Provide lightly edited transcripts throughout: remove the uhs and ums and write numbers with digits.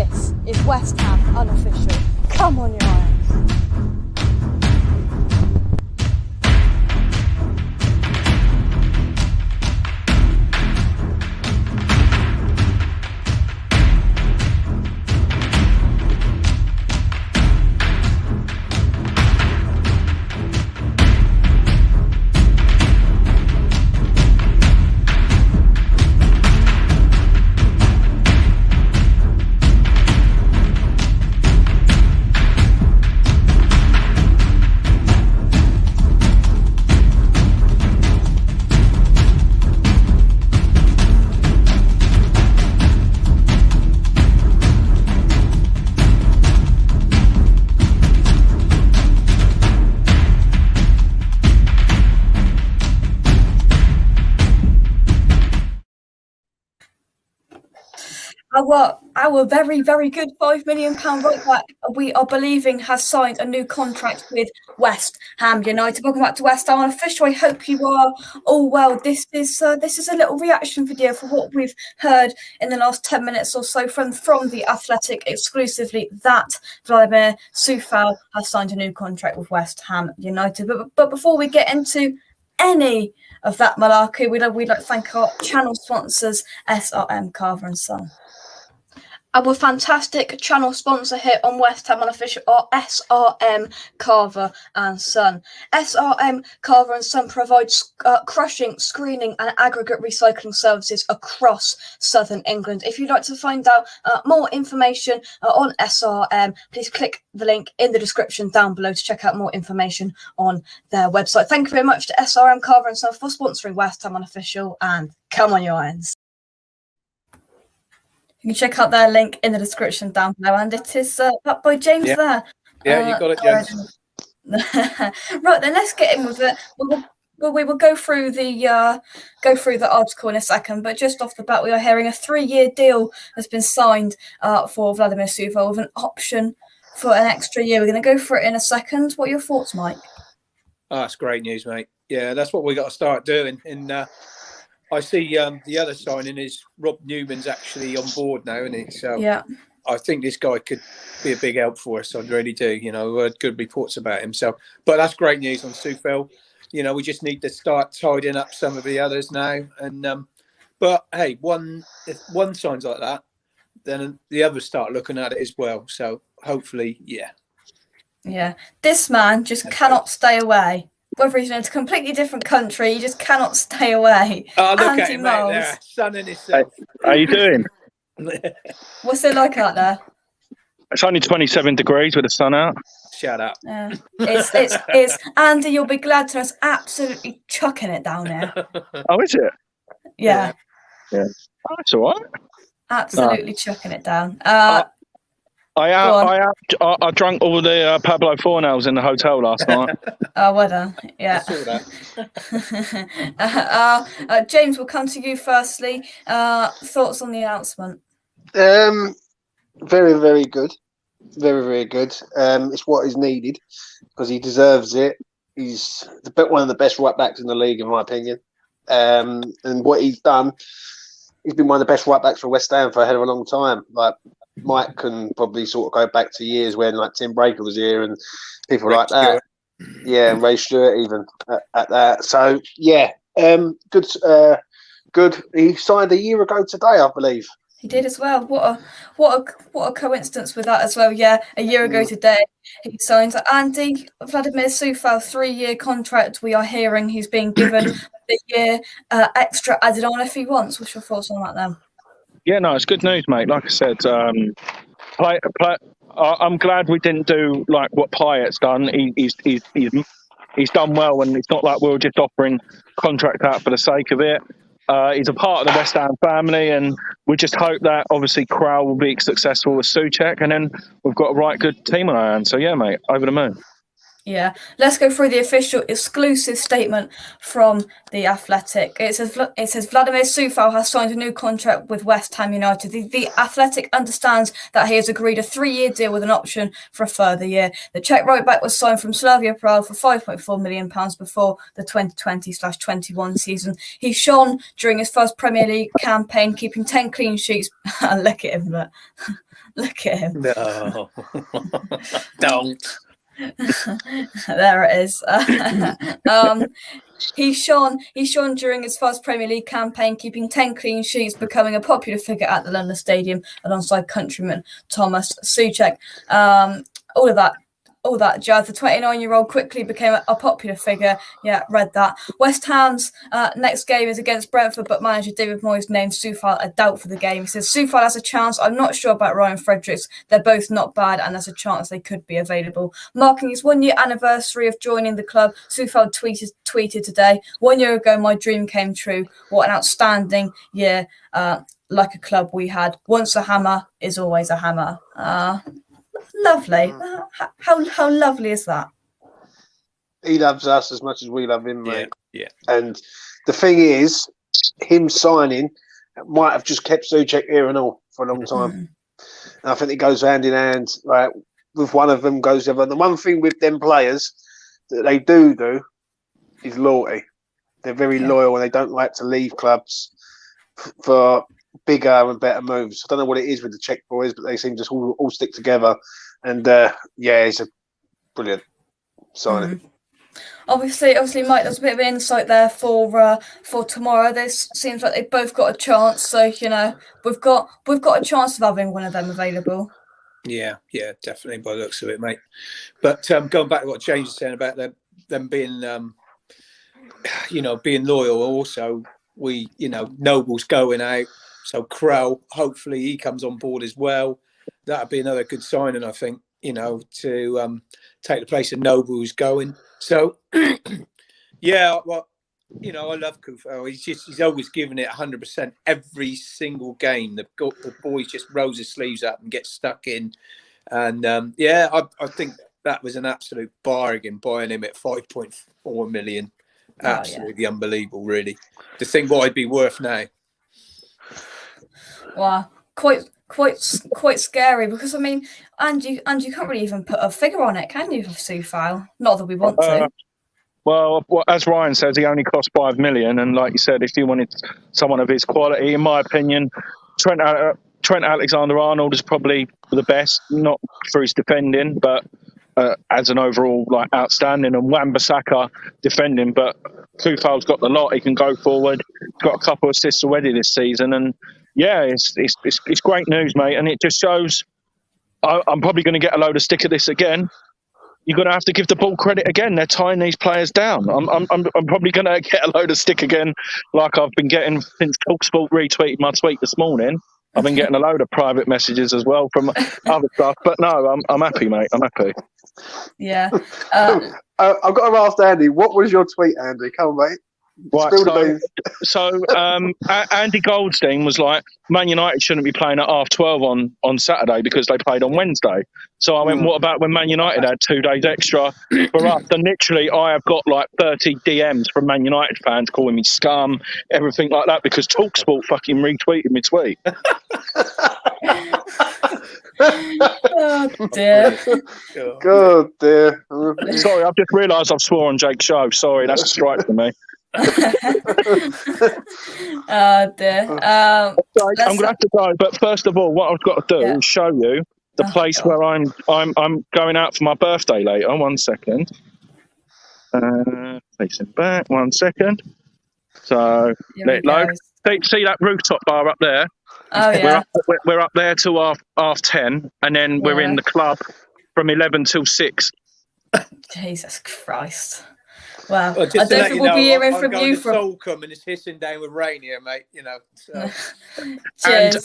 This is West Ham Unofficial. Come on, your Irons. Our very, very good £5 million right back, we are believing, has signed a new contract with West Ham United. Welcome back to West Ham Unofficial. I hope you are all well. This is a little reaction video for what we've heard in the last 10 minutes or so from The Athletic exclusively, that Vladimir Soufal has signed a new contract with West Ham United. But before we get into any of that malarkey, we'd like to thank our channel sponsors, SRM Carver & Son. Our fantastic channel sponsor here on West Ham Unofficial are SRM Carver and Son. SRM Carver and Son provides crushing, screening and aggregate recycling services across southern England. If you'd like to find out more information on SRM, please click the link in the description down below to check out more information on their website. Thank you very much to SRM Carver and Son for sponsoring West Ham Unofficial, and come on, your Irons. You can check out their link in the description down below, and it is that by James there. Yeah, you got it, James. Right then, let's get in with it. We will go through the article in a second, but just off the bat, we are hearing a 3-year deal has been signed for Vladimir Soufal with an option for an extra year. We're going to go for it in a second. What are your thoughts, Mike? Oh, that's great news, mate. Yeah, that's what we got to start doing. I see the other signing is Rob Newman's actually on board now, isn't he? So yeah, I think this guy could be a big help for us. I really do. You know, I heard good reports about him. So, but that's great news on Soufal. You know, we just need to start tidying up some of the others now. And but hey, if one signs like that, then the others start looking at it as well. So hopefully, yeah. This man just cannot stay away. Whether he's in a completely different country, he just cannot stay away. Oh, look at him, mate, there, sunning himself. How you doing? What's it like out there? It's only 27 degrees with the sun out. Shut up. It's Andy, you'll be glad to know, it's absolutely chucking it down here. Oh, is it? Yeah. Oh, that's all right. Absolutely chucking it down. I drank all the Pablo Fornells in the hotel last night. Oh, well done. Yeah. I saw that. James, we'll come to you firstly. Thoughts on the announcement? Very, very good. Very, very good. It's what is needed because he deserves it. He's one of the best right backs in the league, in my opinion. And what he's done, he's been one of the best right backs for West Ham for a hell of a long time. Like, Mike can probably sort of go back to years when like Tim Breaker was here and people Ray like Stewart. that. Yeah, and Ray Stewart even at that. So yeah, good. Good. He signed a year ago today, I believe. He did as well. What a coincidence with that as well. Yeah, a year ago today he signed. Andy, Vladimir Soufal, 3-year contract. We are hearing he's being given a year extra added on if he wants. What's your thoughts on that then? Yeah, no, it's good news, mate. Like I said, I'm glad we didn't do like what Pyatt's done. He's done well, and it's not like we were just offering contract out for the sake of it. He's a part of the West Ham family, and we just hope that obviously Crowell will be successful with Soucek, and then we've got a right good team on our hands. So yeah, mate, over the moon. Yeah, let's go through the official exclusive statement from the Athletic. It says Vladimir Soufal has signed a new contract with West Ham United. The Athletic understands that he has agreed a 3-year deal with an option for a further year. The Czech right-back was signed from Slavia Prague for £5.4 million before the 2020/21 season. He shone during his first Premier League campaign, keeping 10 clean sheets. And look at him, look at him. No, don't. There it is. He shone during his first Premier League campaign, keeping 10 clean sheets, becoming a popular figure at the London Stadium alongside countryman Thomas Soucek. All that jazz. The 29-year-old quickly became a popular figure. Yeah, read that. West Ham's next game is against Brentford, but manager David Moyes named Soufal a doubt for the game. He says, Soufal has a chance. I'm not sure about Ryan Fredericks. They're both not bad, and there's a chance they could be available. Marking his 1-year anniversary of joining the club, Soufal tweeted today, 1 year ago, my dream came true. What an outstanding year, like a club we had. Once a hammer is always a hammer. Lovely. How lovely is that? He loves us as much as we love him, mate. Yeah. And the thing is, him signing might have just kept Soucek here and all for a long time. And I think it goes hand in hand. Like, with one of them goes the other. And the one thing with them players that they do is loyalty. They're very loyal and they don't like to leave clubs for bigger and better moves. I don't know what it is with the Czech boys, but they seem to all stick together. And it's a brilliant signing. Obviously, Mike, there's a bit of an insight there for tomorrow. This seems like they've both got a chance. So we've got a chance of having one of them available. Yeah, definitely by the looks of it, mate. But going back to what James was saying about them being, being loyal. Also, Noble's going out. So Krell, hopefully he comes on board as well. That'd be another good signing, I think, to take the place of Noble who's going. So, I love Coufal. He's always giving it 100% every single game. The boys just rolls his sleeves up and gets stuck in. And, I think that was an absolute bargain buying him at 5.4 million. Absolutely unbelievable, really. To think what I'd be worth now. Wow, quite scary, because and you can't really even put a figure on it, can you, for Soufal? Not that we want to. Well, as Ryan says, he only cost 5 million, and like you said, if you wanted someone of his quality, in my opinion, Trent Alexander-Arnold is probably the best, not for his defending, but as an overall outstanding, and Wan-Bissaka defending. But Coufal's got the lot; he can go forward. He's got a couple of assists already this season, and it's great news, mate. And it just shows. I'm probably going to get a load of stick at this again. You're going to have to give the ball credit again. They're tying these players down. I'm probably going to get a load of stick again, like I've been getting since TalkSport retweeted my tweet this morning. I've been getting a load of private messages as well from other stuff. But no, I'm happy, mate. I'm happy. Yeah. I've got to ask Andy, what was your tweet, Andy? Come on, mate. Right, so Andy Goldstein was like, Man United shouldn't be playing at 12:30 on Saturday because they played on Wednesday. So I went, what about when Man United had 2 days extra for us? And literally, I have got 30 DMs from Man United fans calling me scum, everything like that, because TalkSport fucking retweeted me tweet. Oh dear. God dear. Sorry, I've just realised I've swore on Jake's show. Sorry, that's a strike for me. Oh dear. I'm going to have to go, but first of all, what I've got to do is show you the place where I'm going out for my birthday later. 1 second. Facing back. 1 second. So let it load. See that rooftop bar up there? Oh yeah. We're up there till half 10, and then we're in the club from 11 till 6. Jesus Christ. Wow. Well, I don't think we'll be hearing from you from Solcombe, and it's hissing down with rain here, mate. So. Cheers.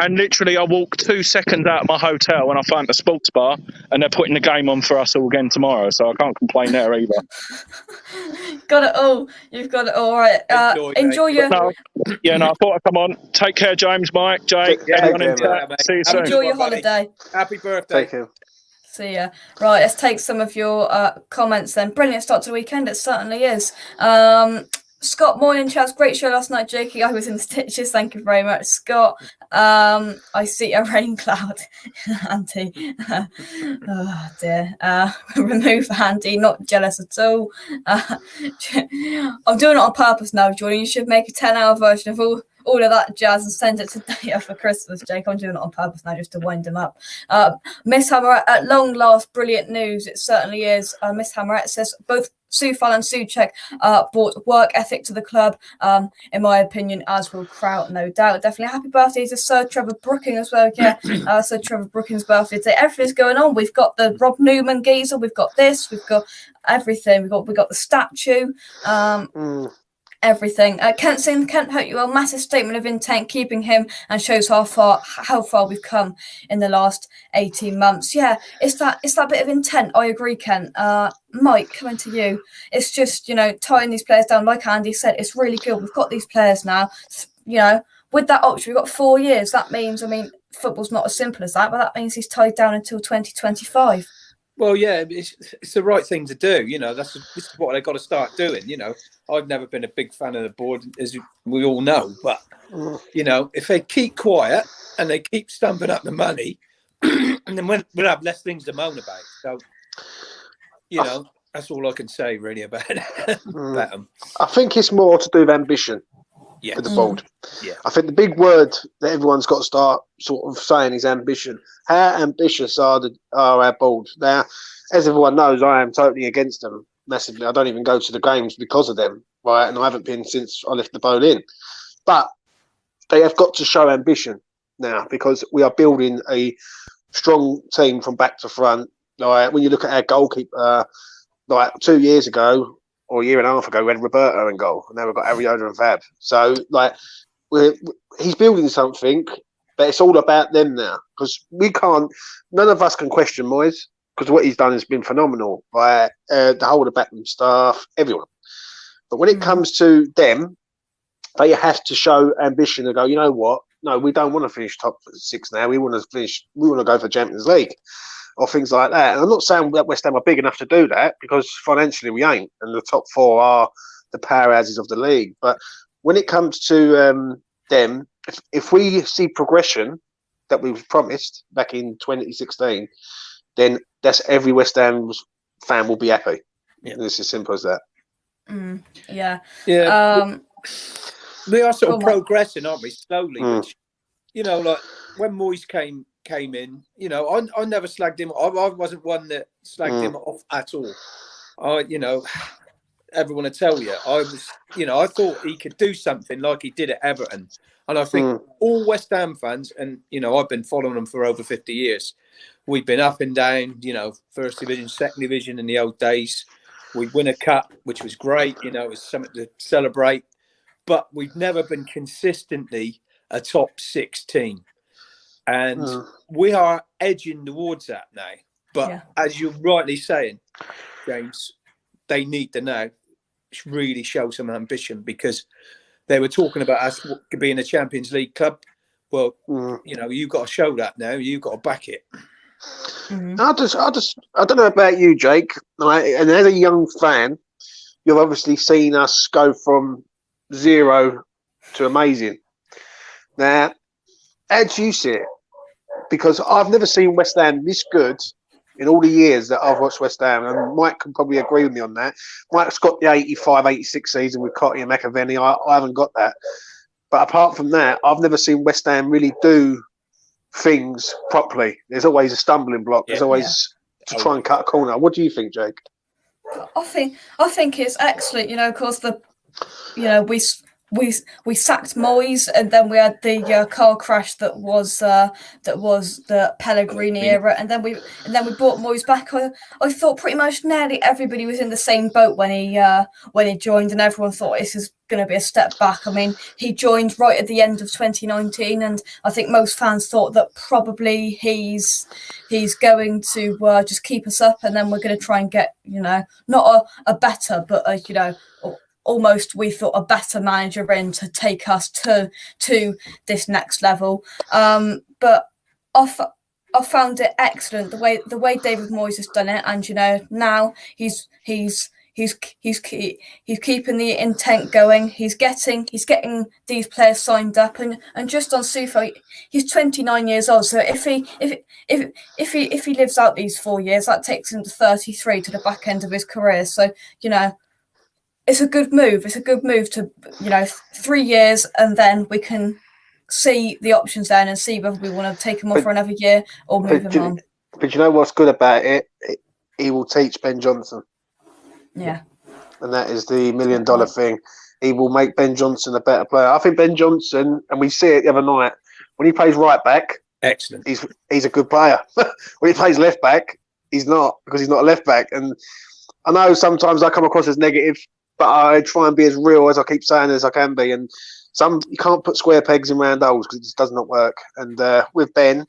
And literally, I walk 2 seconds out of my hotel and I find the sports bar, and they're putting the game on for us all again tomorrow. So I can't complain there either. Got it all. You've got it all right. Enjoy your. I thought I'd come on. Take care, James, Mike, Jake, everyone in chat. See you soon. Enjoy your holiday. Happy birthday. Take care. So yeah, right. Let's take some of your comments then. Brilliant start to the weekend. It certainly is. Scott, morning, Chaz. Great show last night, Jakey. I was in stitches. Thank you very much, Scott. I see a rain cloud, Andy. Oh dear. Remove Andy. Not jealous at all. I'm doing it on purpose now, Jordan. You should make a 10-hour version of all of that jazz and send it to Daya for Christmas, Jake. I'm doing it on purpose now just to wind him up. Miss Hammerette, at long last, brilliant news. It certainly is. Miss Hammerette says both Soufal and Soucek brought work ethic to the club, in my opinion, as will Kraut, no doubt. Definitely happy birthday to Sir Trevor Brooking as well. Yeah, Sir Trevor Brooking's birthday today. Everything's going on. We've got the Rob Newman geezer. We've got this. We've got everything. We've got the statue. Everything. Kent saying, Kent, hope you well. Massive statement of intent, keeping him, and shows how far we've come in the last 18 months. Yeah, it's that bit of intent. I agree, Kent. Mike, coming to you. It's just, tying these players down. Like Andy said, it's really good. We've got these players now. With that option, we've got 4 years. That means, football's not as simple as that, but that means he's tied down until 2025. Well, yeah, it's the right thing to do. This is what they've got to start doing. I've never been a big fan of the board, as we all know. But, if they keep quiet and they keep stumping up the money, and then we'll have less things to moan about. So, that's all I can say really about them. I think it's more to do with ambition for the board. Yeah. I think the big word that everyone's got to start sort of saying is ambition. How ambitious are our board? Now, as everyone knows, I am totally against them massively. I don't even go to the games because of them, right? And I haven't been since I left the Boleyn. But they have got to show ambition now, because we are building a strong team from back to front. Like, when you look at our goalkeeper, 2 years ago or a year and a half ago, we had Roberto in goal, and now we've got Ariola and Fab. So, he's building something, but it's all about them now, because none of us can question Moyes, because what he's done has been phenomenal by the whole of the backroom staff, everyone. But when it comes to them, they have to show ambition and go, you know what? No, we don't want to finish top 6 now. We want to go for Champions League or things like that. And I'm not saying that West Ham are big enough to do that, because financially we ain't, and the top 4 are the powerhouses of the league. But when it comes to them, if we see progression that we was promised back in 2016, then that's every West Ham fan will be happy. Yeah. It's as simple as that. Yeah. We are sort of progressing, aren't we? Slowly. Which, like when Moyes came in, I never slagged him. I wasn't one that slagged him off at all. Everyone will tell you, I thought he could do something like he did at Everton. And I think all West Ham fans, and, I've been following them for over 50 years. We've been up and down, first division, second division in the old days. We'd win a cup, which was great. It was something to celebrate. But we've never been consistently a top 6 team. And we are edging towards that now. But as you're rightly saying, James, they need to now really show some ambition, because they were talking about us being a Champions League club. Well, you've got to show that now. You've got to back it. I don't know about you, Jake. And as a young fan, you've obviously seen us go from 0 to amazing. Now, how do you see it? Because I've never seen West Ham this good in all the years that I've watched West Ham, and Mike can probably agree with me on that. Mike's got the 85-86 season with Cotty and McAvenny. I haven't got that. But apart from that, I've never seen West Ham really do things properly. There's always a stumbling block. There's always to try and cut a corner. What do you think, Jake? I think it's excellent. Of course, we sacked Moyes, and then we had the car crash that was the Pellegrini era, and then we brought Moyes back. I thought pretty much nearly everybody was in the same boat when he joined, and everyone thought this is going to be a step back. He joined right at the end of 2019, and I think most fans thought that probably he's going to just keep us up, and then we're going to try and get not a better, but almost we thought a better manager in to take us to this next level. But I found it excellent the way David Moyes has done it, and now he's keeping the intent going. He's getting these players signed up, and just on Soufal, he's 29 years old. So if he lives out these 4 years, that takes him to 33, to the back end of his career. So it's a good move. It's a good move to 3 years, and then we can see the options then and see whether we want to take him off for another year or move him on. But you know what's good about it? He will teach Ben Johnson. Yeah. And that is the $1 million thing. He will make Ben Johnson a better player. I think Ben Johnson, and we see it the other night, when he plays right back, excellent. He's a good player. When he plays left back, he's not, because he's not a left back. And I know sometimes I come across as negative, but I try and be as real as I keep saying as I can be. And you can't put square pegs in round holes because it just does not work. And with Ben's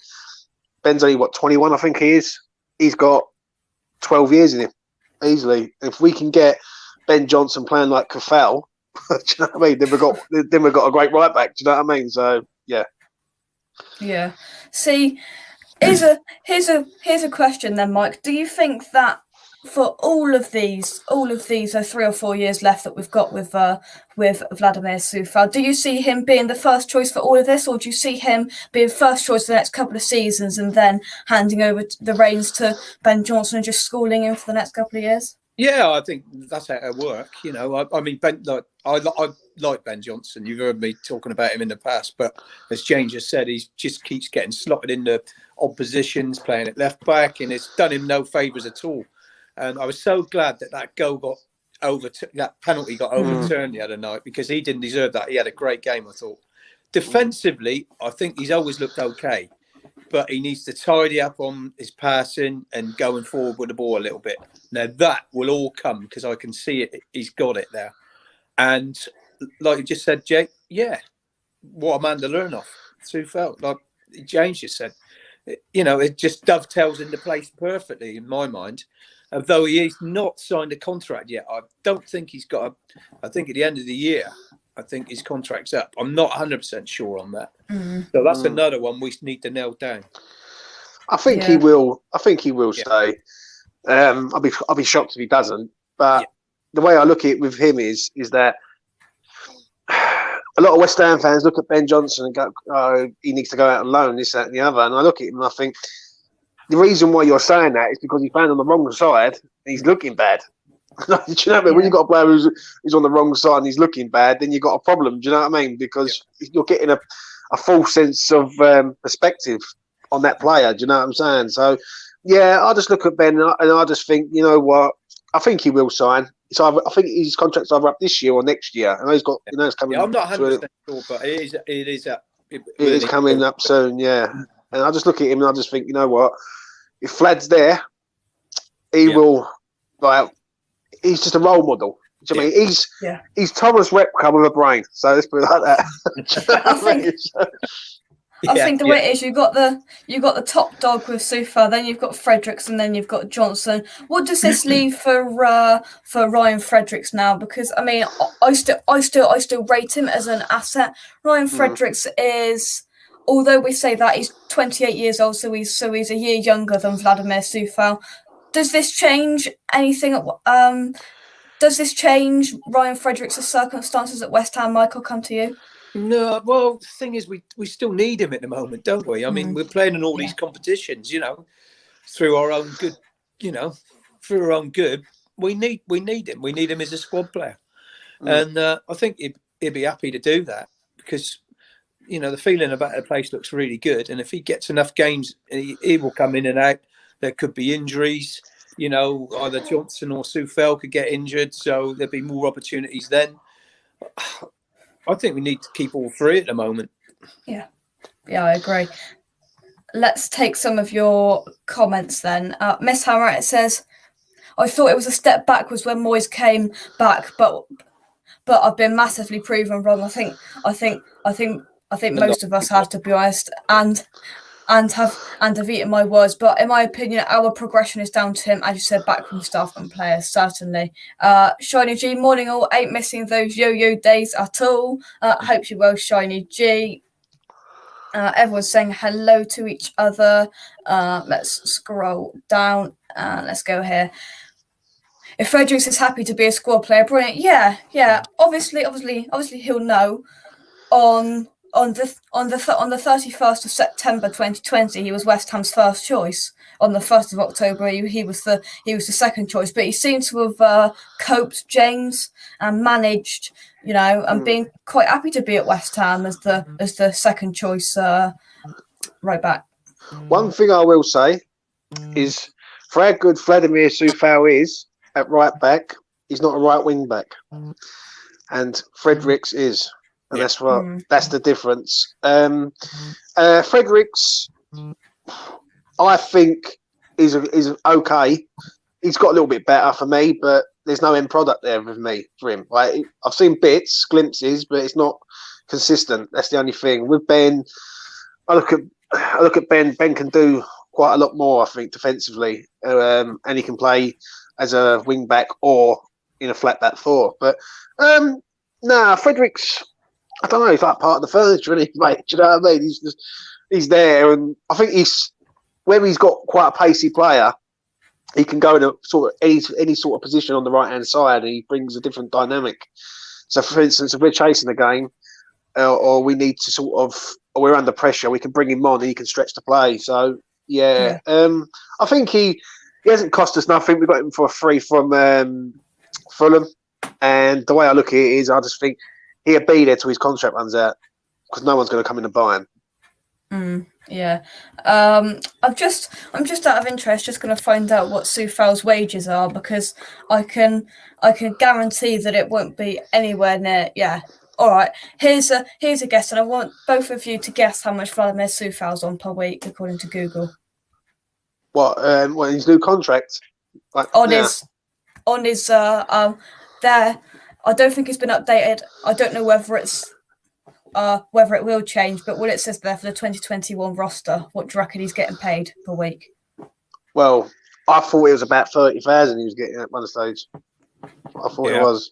only 21, I think he is. He's got 12 years in him easily. If we can get Ben Johnson playing like Coufal, do you know what I mean? Then we've got a great right back. Do you know what I mean? So yeah. Yeah. See, here's a question then, Mike. Do you think that for all of these 3 or 4 years left that we've got with Vladimir Soufal, do you see him being the first choice for all of this, or do you see him being first choice for the next couple of seasons and then handing over the reins to Ben Johnson and just schooling him for the next couple of years? Yeah, I think that's how it work. I mean, I like Ben Johnson. You've heard me talking about him in the past, but as Jane just said, he just keeps getting slotted into odd positions, playing at left back, and it's done him no favours at all. And I was so glad that goal that penalty got overturned the other night, because he didn't deserve that. He had a great game, I thought. Defensively, I think he's always looked okay, but he needs to tidy up on his passing and going forward with the ball a little bit. Now that will all come, because I can see it. He's got it there. And like you just said, Jake, yeah, what a man to learn off. Soufal, like James just said, it just dovetails into place perfectly in my mind. Although he is not signed a contract yet, I don't think he's got I think at the end of the year, I think his contract's up. I'm not 100% sure on that. So that's another one we need to nail down. I think he will. I think he will stay. I'll be shocked if he doesn't. But the way I look at it with him is that a lot of West Ham fans look at Ben Johnson and go, "Oh, he needs to go out on loan, this, that, and the other." And I look at him and I think, the reason why you're saying that is because he's playing on the wrong side and he's looking bad. Do you know what I mean? When you've got a player who's on the wrong side and he's looking bad, then you've got a problem. Do you know what I mean? Because you're getting a full sense of perspective on that player. Do you know what I'm saying? So, yeah, I just look at Ben and I just think, you know what? I think he will sign. So I think his contract's either up this year or next year. I know he's got, it's coming. I'm not 100% sure, but it is up. It is coming up soon, yeah. And I just look at him and I just think, you know what? If Vlad's there, he will. Like, he's just a role model. Do you know what I mean? He's Thomas Repka with a brain. So let's put it like that. I think the way it is, you got the top dog with Soufal, then you've got Fredericks, and then you've got Johnson. What does this leave for Ryan Fredericks now? Because I mean, I still rate him as an asset. Ryan Fredericks is, although we say that he's 28 years old, so he's a year younger than Vladimir Soufal. Does this change anything? Does this change Ryan Fredericks' circumstances at West Ham? Michael, come to you. No, well, the thing is, we still need him at the moment, don't we? I mean, we're playing in all these competitions, through our own good, through our own good. We need him. We need him as a squad player, and I think he'd be happy to do that, because the feeling about the place looks really good, and if he gets enough games, he will come in and out. There could be injuries, either Johnson or Soufal could get injured, so there'd be more opportunities then. I think we need to keep all three at the moment. Yeah, I agree. Let's take some of your comments then. Miss Hammer says, "I thought it was a step backwards when Moyes came back, but I've been massively proven wrong." I think most of us have, to be honest, and have eaten my words. But in my opinion, our progression is down to him, as you said, back from staff and players, certainly. Shiny G, morning all, ain't missing those yo-yo days at all. Hope you're well, Shiny G. Everyone's saying hello to each other. Let's scroll down. Let's go here. If Fredericks is happy to be a squad player, brilliant. Yeah. Obviously, he'll know on the 31st of September 2020, he was West Ham's first choice. On the 1st of October, he was the second choice. But he seems to have coped, James, and managed, and being quite happy to be at West Ham as the second choice right back. One thing I will say is, for how good Vladimir Soufal is at right back, he's not a right wing back, and Fredericks is. And that's the difference. Fredericks, I think, is okay. He's got a little bit better for me, but there's no end product there for him. Like, I've seen bits, glimpses, but it's not consistent. That's the only thing. With Ben, I look at Ben. Ben can do quite a lot more, I think, defensively, and he can play as a wing back or in a flat back four. But Fredericks, I don't know. He's like part of the furniture, isn't he, mate? Do you know what I mean? He's there, and I think where he's got quite a pacey player, he can go in a sort of any sort of position on the right hand side, and he brings a different dynamic. So, for instance, if we're chasing the game, or we need to or we're under pressure, we can bring him on, and he can stretch the play. So, I think he hasn't cost us nothing. We got him for a free from Fulham, and the way I look at it is, I just think he'll be there till his contract runs out, because no one's going to come in and buy him. I'm just out of interest, just going to find out what Soufal's wages are, because I can guarantee that it won't be anywhere near. Yeah. All right. Here's a guess, and I want both of you to guess how much Vladimir Soufal's on per week according to Google. What? His new contract? His there. I don't think it's been updated. I don't know whether it will change, but what it says there for the 2021 roster, what do you reckon he's getting paid per week? Well, I thought it was about 30,000 he was getting at one stage. I thought it was.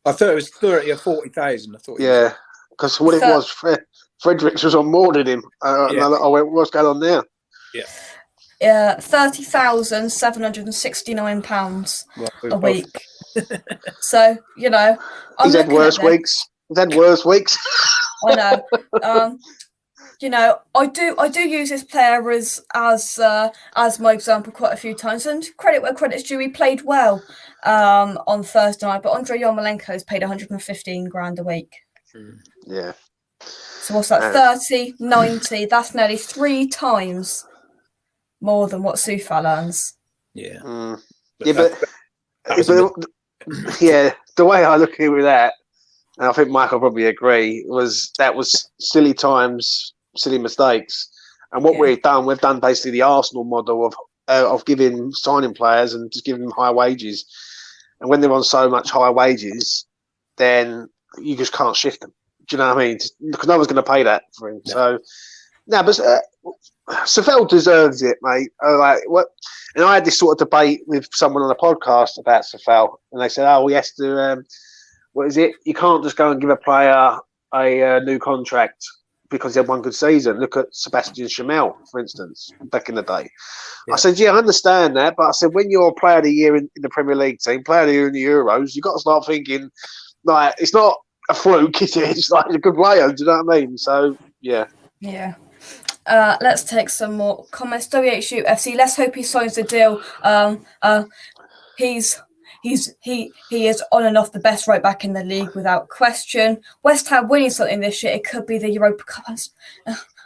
I thought it was 30 or 40,000. I thought. Yeah, because what it was, Fredericks was on more than him. I went, what's going on there? Yeah. £30,769 a week. So, he's had worse weeks. He's had worse weeks. I know. I do use this player as my example quite a few times, and credit where credit's due. He played well on Thursday night, but Andrei Yarmolenko is paid 115 grand a week. Yeah. So what's that? 30, 90. That's nearly 3 times more than what Soufal earns. Yeah. The way I look at it with that, and I think Mike will probably agree, was silly times, silly mistakes. And what we've done basically the Arsenal model of giving signing players and just giving them high wages. And when they're on so much high wages, then you just can't shift them. Do you know what I mean? Because no one's going to pay that for him. No. So, Soufal deserves it, mate. And I had this sort of debate with someone on a podcast about Soufal, and they said, he has to. What is it? You can't just go and give a player a new contract because he had one good season. Look at Sebastian Schmel, for instance, back in the day. Yeah. I said, I understand that, but I said, when you're player of the year in the Premier League team, player of the year in the Euros, you've got to start thinking, like, it's not a fluke, is it? It's like a good player. Do you know what I mean? So, yeah. Yeah. Let's take some more comments. WHU FC. Let's hope he signs the deal. He is on and off the best right back in the league without question. West Ham winning something this year. It could be the Europa Cup.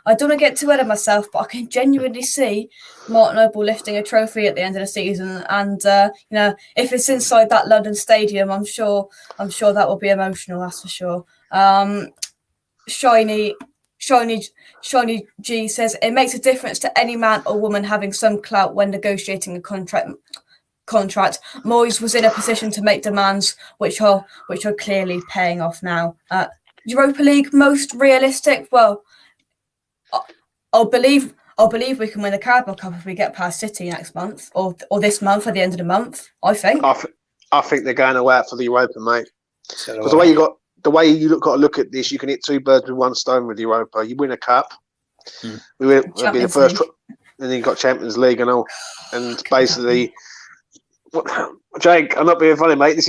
I don't want to get too ahead of myself, but I can genuinely see Martin Noble lifting a trophy at the end of the season. And if it's inside that London stadium, I'm sure that will be emotional. That's for sure. Shiny G says it makes a difference to any man or woman having some clout when negotiating a contract. Moyes was in a position to make demands which are clearly paying off now. Europa League most realistic. Well, I'll believe we can win the Carabao Cup if we get past City next month or this month at the end of the month. I think they're going away out for the Europa, mate. Because the way you got to look at this, you can hit 2 birds with 1 stone with Europa. You win a cup, We'll be the Champions first, League. and then you got Champions League and all, and basically. Jake, I'm not being funny, mate.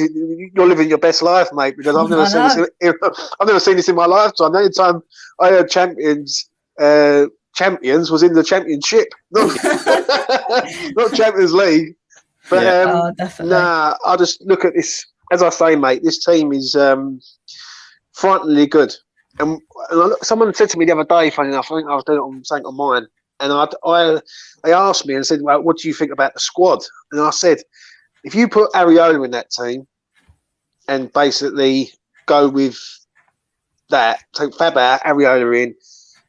You're living your best life, mate, because I've never seen this. I've never seen this in my lifetime. The only time I heard champions was in the Championship, not Champions League. But definitely. I just look at this. As I say, mate, this team is frighteningly good. And someone said to me the other day, funny enough, I think I was doing it on something on mine, and they asked me and said, "Well, what do you think about the squad?" And I said, if you put Areola in that team and basically go with that, take Fab out, Areola in,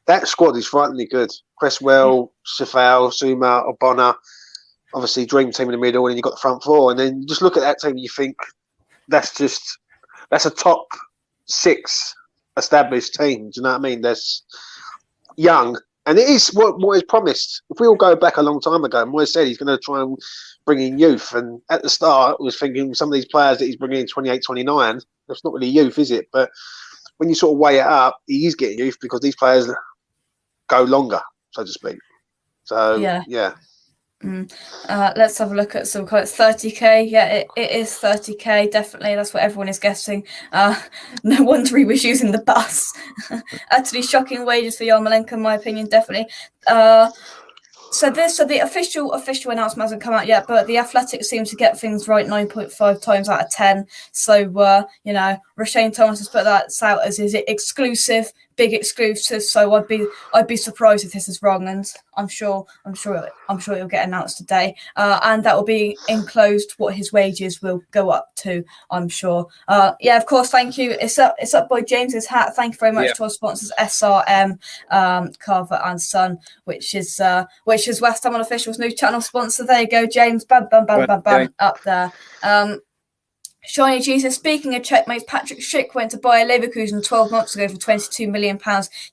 that squad is frighteningly good. Cresswell, Soufal, Zuma, Obona, obviously dream team in the middle, and then you've got the front four. And then you just look at that team and you think that's a top 6 established team. Do you know what I mean? That's young. And it is what is promised. If we all go back a long time ago, Moyes said he's going to try and bring in youth. And at the start, I was thinking some of these players that he's bringing in 28, 29, that's not really youth, is it? But when you sort of weigh it up, he is getting youth because these players go longer, so to speak. So, yeah. Let's have a look at some quotes. 30k, yeah, it is 30k, definitely. That's what everyone is guessing. No wonder he was using the bus. Utterly shocking wages for Yarmolenko, in my opinion, definitely. So the official announcement hasn't come out yet, but the Athletic seems to get things right 9.5 times out of 10. So Rashane Thomas has put that out as is it exclusive, big exclusive. So I'd be surprised if this is wrong, and I'm sure it'll get announced today, and that will be enclosed what his wages will go up to. I'm sure. Of course. Thank you. It's up by James's hat. Thank you very much to our sponsors SRM, Carver and Son, which is West Ham Unofficial's new channel sponsor. There you go, James. Bam, bam, bam, bam, bam, up there. Shiny Jesus, speaking of checkmates, Patrick Schick went to Bayer Leverkusen 12 months ago for £22 million.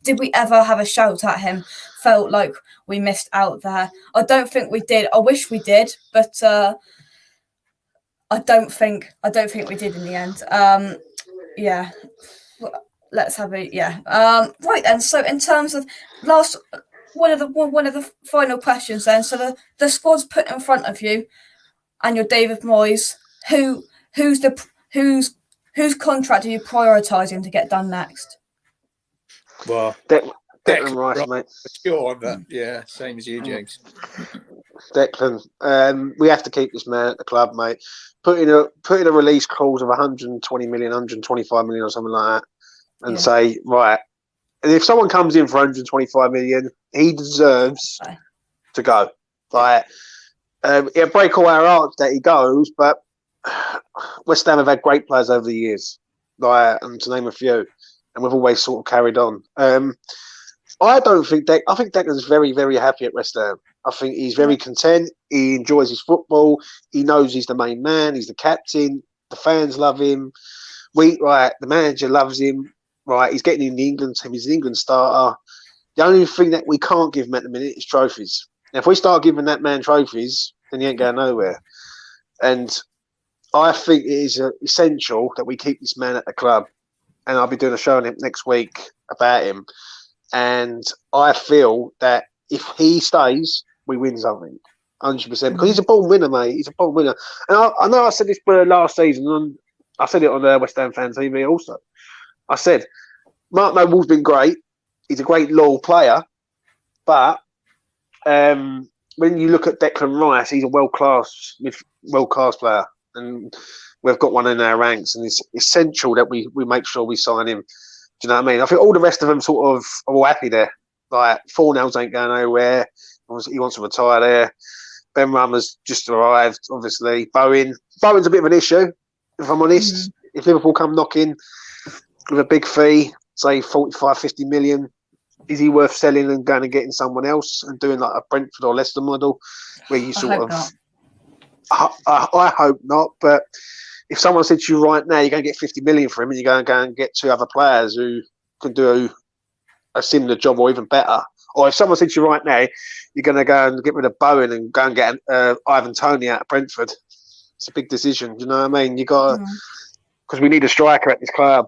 Did we ever have a shout at him? Felt like we missed out there. I don't think we did. I wish we did, but I don't think we did in the end. Let's have a right then. So in terms of one of the final questions then. So the squad's put in front of you, and you're David Moyes. Whose contract are you prioritising to get done next? Well, Declan Rice, mate. Sure, but same as you, James. Declan, we have to keep this man at the club, mate. Put in a release clause of 120 million, 125 million, or something like that, and say right. And if someone comes in for 125 million, he deserves to go. Like, it'll break all our hearts that he goes, but West Ham have had great players over the years, and to name a few, and we've always sort of carried on. I think Declan's very, very happy at West Ham. I think he's very content. He enjoys his football. He knows he's the main man. He's the captain. The fans love him. The manager loves him. Right, he's getting in the England team. He's an England starter. The only thing that we can't give him at the minute is trophies. Now, if we start giving that man trophies, then he ain't going nowhere. And I think it is essential that we keep this man at the club. And I'll be doing a show on him next week about him. And I feel that if he stays, we win something, 100%. Because he's a born winner, mate. He's a born winner. And I know I said this last season, and I said it on West Ham Fan TV also. I said, Mark Noble's been great. He's a great loyal player. But when you look at Declan Rice, he's a world-class player. And we've got one in our ranks. And it's essential that we make sure we sign him. Do you know what I mean? I think all the rest of them sort of are all happy there. Like, Fornells ain't going nowhere. He wants to retire there. Ben Rummer's just arrived, obviously. Bowen's a bit of an issue, if I'm honest. If Liverpool come knocking with a big fee, say 45, 50 million, is he worth selling and going and getting someone else and doing like a Brentford or Leicester model where you sort of... I hope not, but if someone said to you right now, you're going to get 50 million for him and you're going to go and get 2 other players who can do a similar job or even better, or if someone said to you right now, you're going to go and get rid of Bowen and go and get Ivan Toney out of Brentford, it's a big decision. You know what I mean? You got because we need a striker at this club.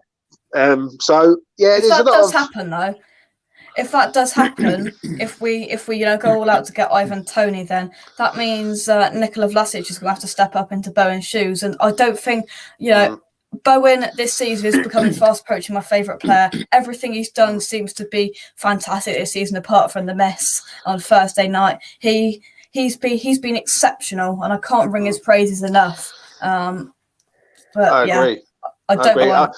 It does happen though. if that does happen, if we go all out to get Ivan Toney, then that means Nikola Vlasic is going to have to step up into Bowen's shoes, and I don't think Bowen this season is becoming fast approaching my favourite player. Everything he's done seems to be fantastic this season, apart from the miss on Thursday night. He's been exceptional, and I can't ring his praises enough. But I agree. I don't know.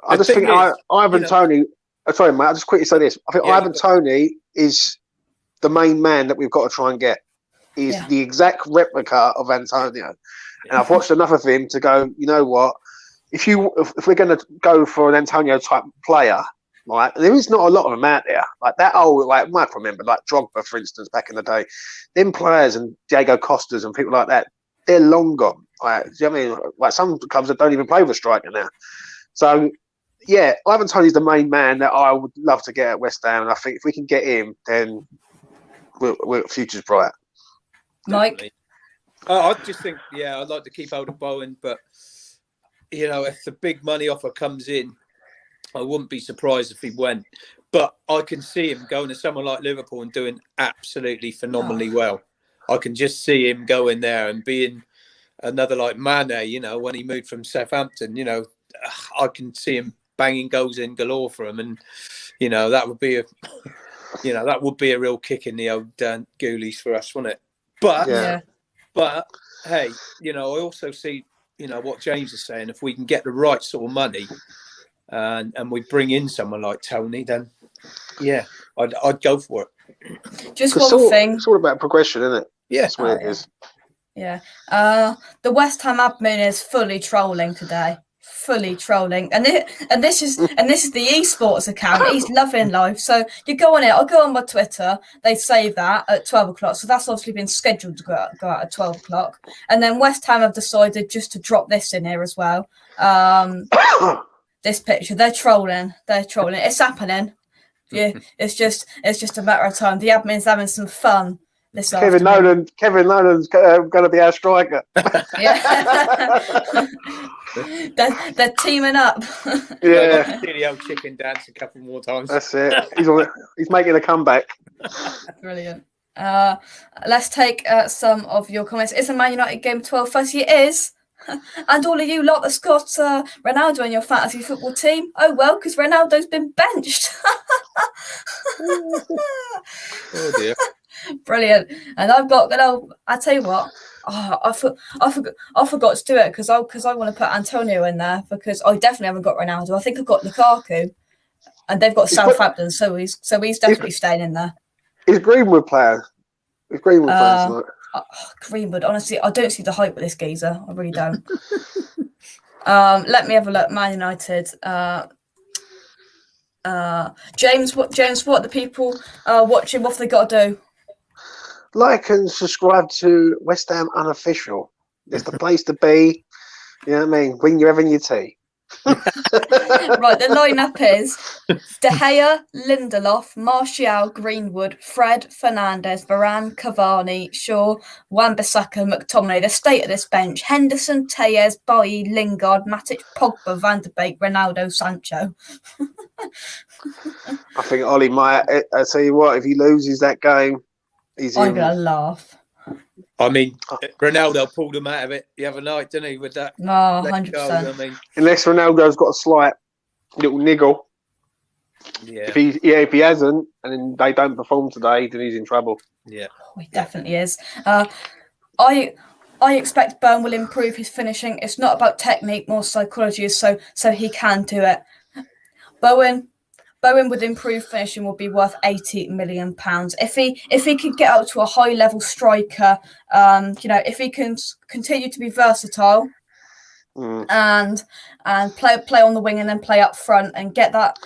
I just think Ivan Toney. Sorry, mate. I'll just quickly say this. I think Ivan Toney is the main man that we've got to try and get. He's the exact replica of Antonio, and I've watched enough of him to go. You know what? If we're going to go for an Antonio type player, right? There is not a lot of them out there. Like that old, like Mike remember, like Drogba, for instance, back in the day. Them players and Diego Costas and people like that, they're long gone. Like, do you know what I mean? Like some clubs that don't even play with a striker now. So, yeah, Ivan Toney's the main man that I would love to get at West Ham, and I think if we can get him, then we're future's bright. Mike? I just think, I'd like to keep hold of Bowen, but if the big money offer comes in, I wouldn't be surprised if he went. But I can see him going to someone like Liverpool and doing absolutely phenomenally well. I can just see him going there and being another like Mane, when he moved from Southampton, I can see him banging goals in galore for him. And, that would be a real kick in the old ghoulies for us, wouldn't it? But hey, I also see, what James is saying, if we can get the right sort of money and we bring in someone like Toney, then I'd go for it. Just one thing. It's all about progression, isn't it? Yeah. That's what it is. Yeah. The West Ham admin is fully trolling today. Fully trolling. And this is the esports account. He's loving life. So you go on it. I'll go on my Twitter. They say that at 12 o'clock. So that's obviously been scheduled to go out at 12 o'clock. And then West Ham have decided just to drop this in here as well. This picture. They're trolling. It's happening. Yeah, it's just a matter of time. The admin's having some fun. Kevin Nolan's going to be our striker. Yeah. they're teaming up. Yeah. See the old chicken dance a couple more times. That's it. He's making a comeback. Brilliant. Let's take some of your comments. Is a Man United game 12:30? It is. And all of you lot that's got Ronaldo in your fantasy football team, oh well, because Ronaldo's been benched. Oh dear. Brilliant. And I've got, I tell you what, I forgot to do it because I want to put Antonio in there because I definitely haven't got Ronaldo. I think I've got Lukaku, and they've got Southampton, so he's definitely staying in there. Is Greenwood playing? Is Greenwood playing tonight? Greenwood, honestly, I don't see the hype with this geezer. I really don't. Let me have a look. Man United. James, what are the people watching? What have they got to do? Like and subscribe to West Ham Unofficial. It's the place to be. You know what I mean? When you're having your tea. Right, the lineup is De Gea, Lindelof, Martial, Greenwood, Fred, Fernandes, Varane, Cavani, Shaw, Wan-Bissaka, McTominay. The state of this bench: Henderson, Tellez, Bailly, Lingard, Matic, Pogba, Van de Beek, Ronaldo, Sancho. I think Ollie might. I tell you what, if he loses that game, I'm gonna laugh. I mean, Ronaldo pulled him out of it the other night, didn't he? With that, 100%. I mean, unless Ronaldo's got a slight little niggle. Yeah. If he hasn't, and then they don't perform today, then he's in trouble. Yeah, he definitely is. I expect Burn will improve his finishing. It's not about technique, more psychology. So he can do it. Bowen with improved finishing will be worth £80 million. If he could get up to a high level striker, if he can continue to be versatile and play on the wing and then play up front and get that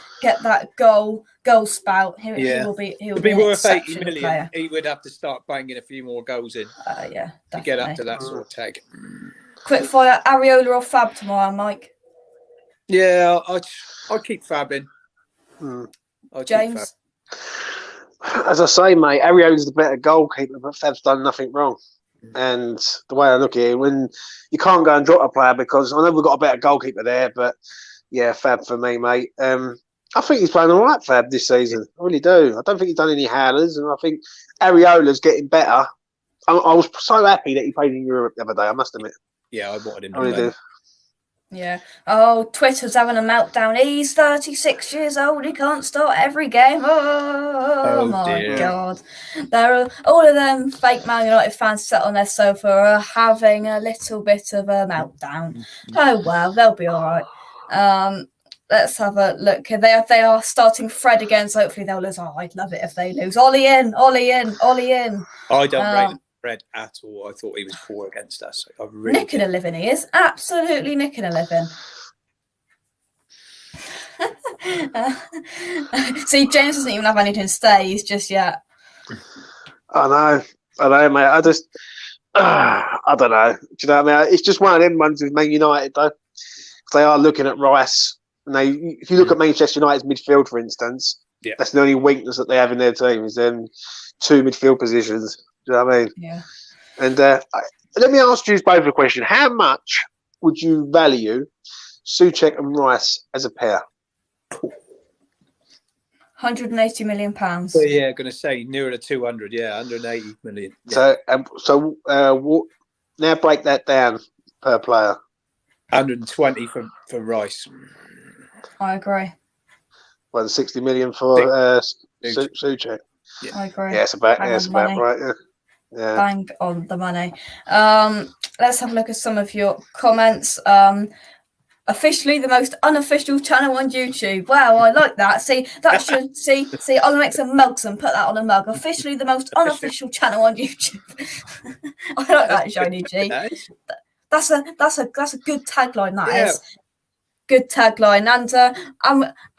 goal spout, he will be worth 80 million. Player. He would have to start banging a few more goals in to get up to that sort of tag. Quick fire, Areola or Fab tomorrow, Mike? Yeah, I'll keep Fab in. James? As I say, mate, Ariola's the better goalkeeper, but Fab's done nothing wrong. And the way I look at it, when you can't go and drop a player because I know we've got a better goalkeeper there, but yeah, Fab for me, mate. I think he's playing all right, Fab, this season. I really do. I don't think he's done any howlers, and I think Areola's getting better. I was so happy that he played in Europe the other day, I must admit. Yeah, I wanted him I to really play. do. Yeah. Oh, Twitter's having a meltdown. He's 36 years old. He can't start every game. Oh my dear. God. All of them fake Man United fans sat on their sofa are having a little bit of a meltdown. Oh, well, they'll be all right. Let's have a look. They are starting Fred again, so hopefully they'll lose. Oh, I'd love it if they lose. Ollie in, Ollie in, Ollie in. I don't rate Fred at all. I thought he was poor against us. I really Nicking a living, he is. Absolutely nicking a living. See, James doesn't even have anything to say. He's just yet. I know, mate. I don't know. Do you know what I mean? It's just one of them ones with Man United, though. They are looking at Rice. And if you look at Manchester United's midfield, for instance, that's the only weakness that they have in their team is them two midfield positions. Do you know what I mean? Yeah. And let me ask you both a question. How much would you value Souček and Rice as a pair? £180 million. Well, yeah, going to say nearer to 200. Yeah, 180 million. Yeah. So now break that down per player. 120 for Rice. I agree. Well, 60 million for Souček. Yeah. I agree. Yeah, it's about right. Yeah. Bang on the money. Let's have a look at some of your comments. Officially the most unofficial channel on YouTube. Wow, I like that. See, that should see. I'll make some mugs and put that on a mug. Officially the most unofficial channel on YouTube. I like that, Shiny G. That's a good tagline. That is good tagline,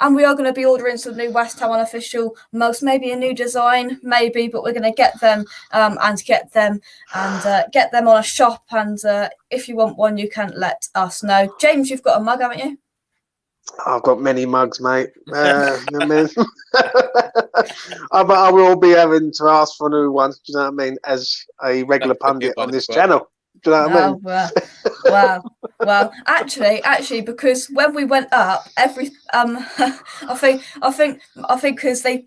and we are going to be ordering some new West Ham unofficial mugs, maybe a new design, maybe, but we're going to get them get them on a shop. And if you want one, you can let us know. James, you've got a mug, haven't you? I've got many mugs, mate. I will be having to ask for new ones. Do you know what I mean? As a regular pundit on this channel. Do you know what I mean? Well, actually, because when we went up, I think because Dad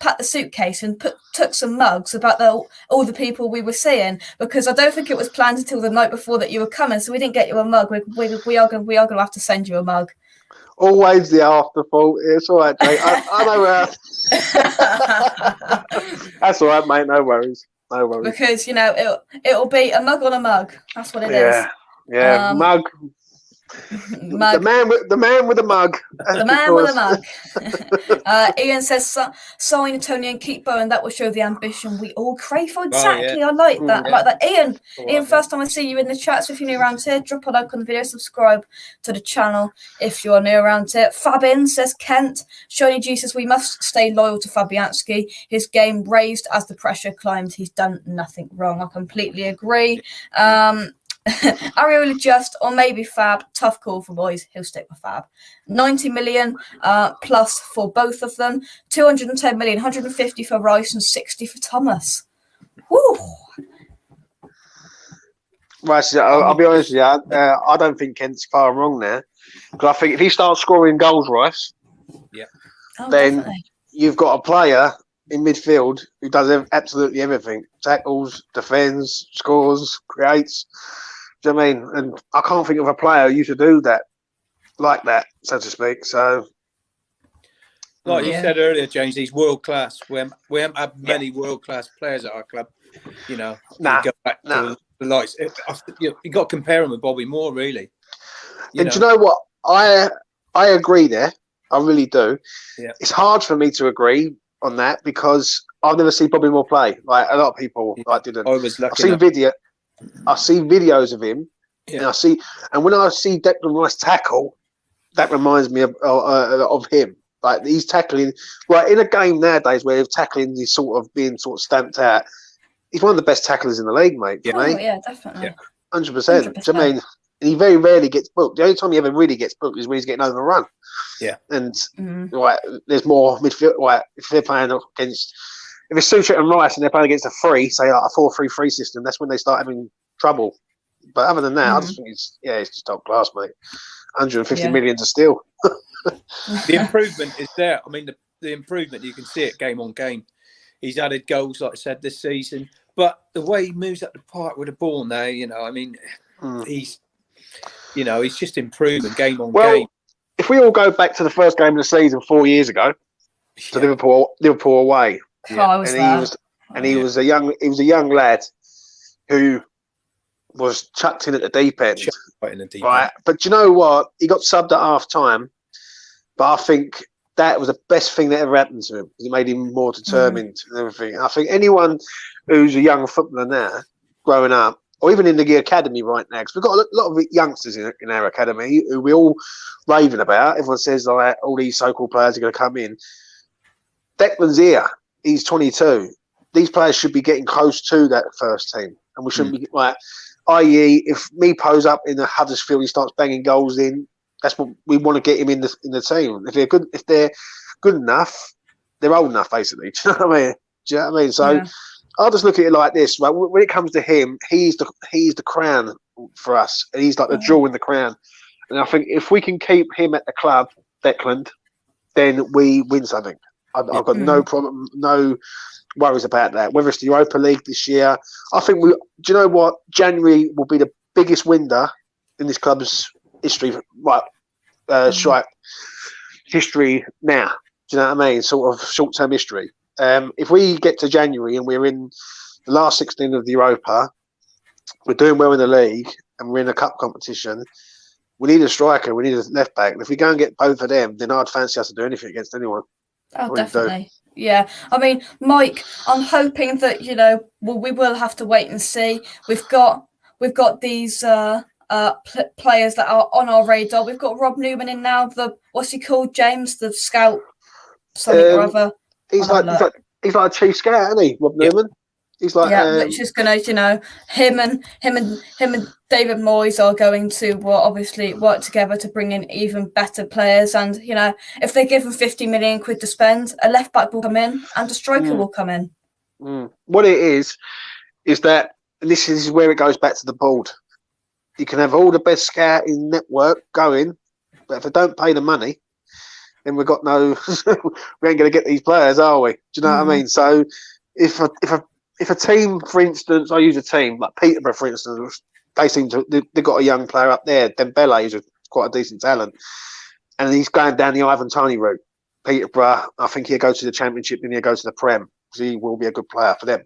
packed the suitcase and took some mugs about all the people we were seeing, because I don't think it was planned until the night before that you were coming, so we didn't get you a mug. We are going to have to send you a mug. Always the afterthought. It's all right, Jake. I know where. That's all right, mate. No worries. No worries. Because it'll be a mug on a mug. That's what it is. Yeah, mug. Mug. The man with a mug. The man with a mug. Ian says, sign Tony and keep Bowen. That will show the ambition we all crave for. Exactly. I like that. I like that. Ian, first time I see you in the chat. So if you're new around here, drop a like on the video, subscribe to the channel if you're new around here. Fabin says, Kent. Shiny G says, we must stay loyal to Fabianski. His game raised as the pressure climbed. He's done nothing wrong. I completely agree. Areola just, or maybe Fab. Tough call for boys. He'll stick with Fab. 90 million plus for both of them. 210 million, 150 for Rice and 60 for Thomas. Woo. Right, I'll be honest with you. I don't think Kent's far wrong there, because I think if he starts scoring goals, Rice, then definitely. You've got a player in midfield who does absolutely everything: tackles, defends, scores, creates. Do you know what I mean? And I can't think of a player who used to do that, like that, so to speak. So, like you said earlier, James, he's world class. We haven't had many world class players at our club. You know, go back to the lights. You got to compare him with Bobby Moore, really. Do you know what? I agree there. I really do. Yeah. It's hard for me to agree on that because I've never seen Bobby Moore play. Like a lot of people, didn't. I was lucky. I see videos of him, and when I see Declan Rice tackle, that reminds me of him. Like he's tackling. Well, in a game nowadays where tackling is being stamped out, he's one of the best tacklers in the league, mate. Yeah, definitely. 100%. I mean, he very rarely gets booked. The only time he ever really gets booked is when he's getting overrun. Yeah, and there's more midfield. If they're playing against. If it's Souček and Rice and they're playing against a 4-3-3 system, that's when they start having trouble. But other than that, I just think it's just top class, mate. 150 million to steal. The improvement is there. I mean, the improvement, you can see it game on game. He's added goals, like I said, this season. But the way he moves up the park with the ball now, I mean, he's just improving game on game. If we all go back to the first game of the season 4 years ago, to Liverpool away, he was a young lad who was chucked in at the deep end. Right. But do you know what? He got subbed at half time. But I think that was the best thing that ever happened to him, because it made him more determined and everything. I think anyone who's a young footballer now, growing up, or even in the academy right now, because we've got a lot of youngsters in our academy who we all raving about. Everyone says like all these so-called players are going to come in. Declan's here. He's 22. These players should be getting close to that first team, and we shouldn't be like. I.e., if me pose up in the Huddersfield, he starts banging goals in. That's what we want to get him in the team. If they're good enough, they're old enough, basically. Do you know what I mean? So I'll just look at it like this. Right? When it comes to him, he's the crown for us, and he's like the jewel in the crown. And I think if we can keep him at the club, Declan, then we win something. I've got no problem, no worries about that. Whether it's the Europa League this year, I think do you know what? January will be the biggest window in this club's history, strike history now. Do you know what I mean? Sort of short-term history. If we get to January and we're in the last 16 of the Europa, we're doing well in the league, and we're in a cup competition, we need a striker, we need a left back. And if we go and get both of them, then I'd fancy us to do anything against anyone. Oh, definitely. Yeah. I mean, Mike, I'm hoping that, we will have to wait and see. We've got these players that are on our radar. We've got Rob Newman in now, what's he called, James, the scout, something or other. He's like a chief scout, isn't he, Rob Newman? He's like, which is going to, him and David Moyes are going to obviously work together to bring in even better players. And if they give them 50 million quid to spend, a left back will come in and a striker will come in. What it is that, and this is where it goes back to the board. You can have all the best scouting network going, but if they don't pay the money, then we ain't going to get these players, are we? Do you know what I mean? So if a team, for instance, I use a team like Peterborough, for instance, they've got a young player up there, Dembele, who's quite a decent talent, and he's going down the Ivan Toney route. Peterborough, I think he'll go to the Championship, then he'll go to the Prem, because he will be a good player for them.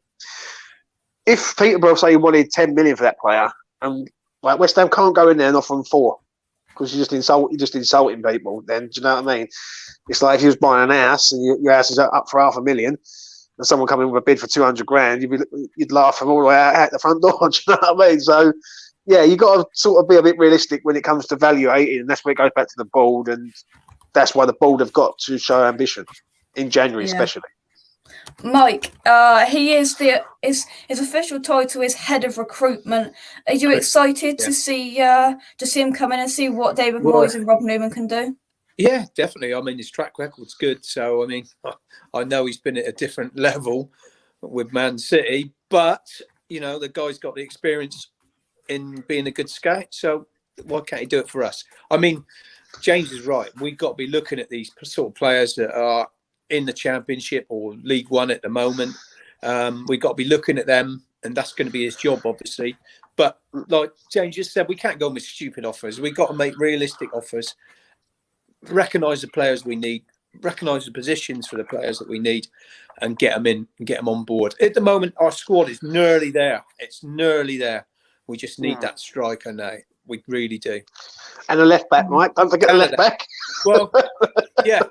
If Peterborough say he wanted 10 million for that player, and like West Ham can't go in there and offer him 4, because you're just insulting people. Then do you know what I mean? It's like if you was buying an house and your house is up for $500,000, and someone come in with a bid for 200 grand, you'd laugh them all the way out the front door. Do you know what I mean? So, yeah, you got to sort of be a bit realistic when it comes to evaluating, and that's where it goes back to the board, and that's why the board have got to show ambition in January, especially. Mike, he is his official title is head of recruitment. Are you excited to see him come in and see what David Moyes and Rob Newman can do? Yeah, definitely. I mean, his track record's good. So, I mean, I know he's been at a different level with Man City, but, the guy's got the experience in being a good scout. So why can't he do it for us? I mean, James is right. We've got to be looking at these sort of players that are in the Championship or League One at the moment. We've got to be looking at them, and that's going to be his job, obviously. But like James just said, we can't go with stupid offers. We've got to make realistic offers. Recognise the players we need, recognise the positions for the players that we need, and get them in and get them on board. At the moment, our squad is nearly there. It's nearly there. We just need that striker now. We really do. And a left back, Mike. Don't forget a left back. Well, yeah.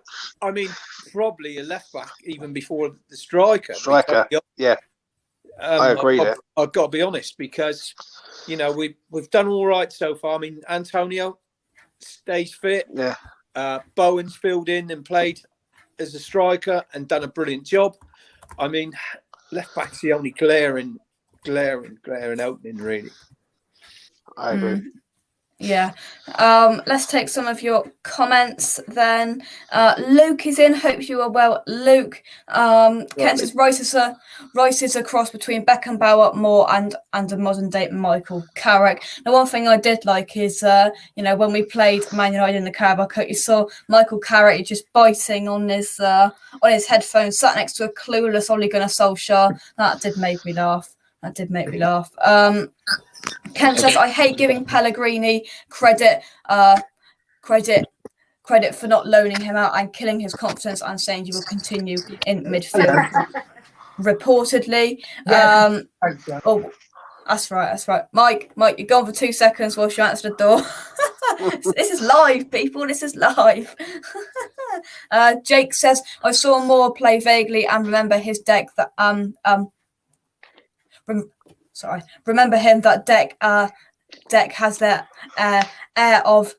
I mean, probably a left back even before the striker. Yeah. I agree there. I've got to be honest, because, we've done all right so far. I mean, Antonio stays fit. Yeah. Bowen's filled in and played as a striker and done a brilliant job. I mean, left back's the only glaring opening, really. I agree. Yeah. Let's take some of your comments then. Luke is in. Hope you are well, Luke. Kent says Rice is a cross between Beckenbauer, Moore, and a modern day Michael Carrick. Now, one thing I did like is, when we played Man United in the Carabao Cup, you saw Michael Carrick just biting on his headphones, sat next to a clueless Ole Gunnar Solskjaer. That did make me laugh. Kent says, I hate giving Pellegrini credit for not loaning him out and killing his confidence and saying you will continue in midfield. Reportedly. That's right. Mike, you're gone for 2 seconds whilst you answer the door. This is live, people. This is live. Jake says, I saw Moore play vaguely and remember his deck that remember him that deck has that air of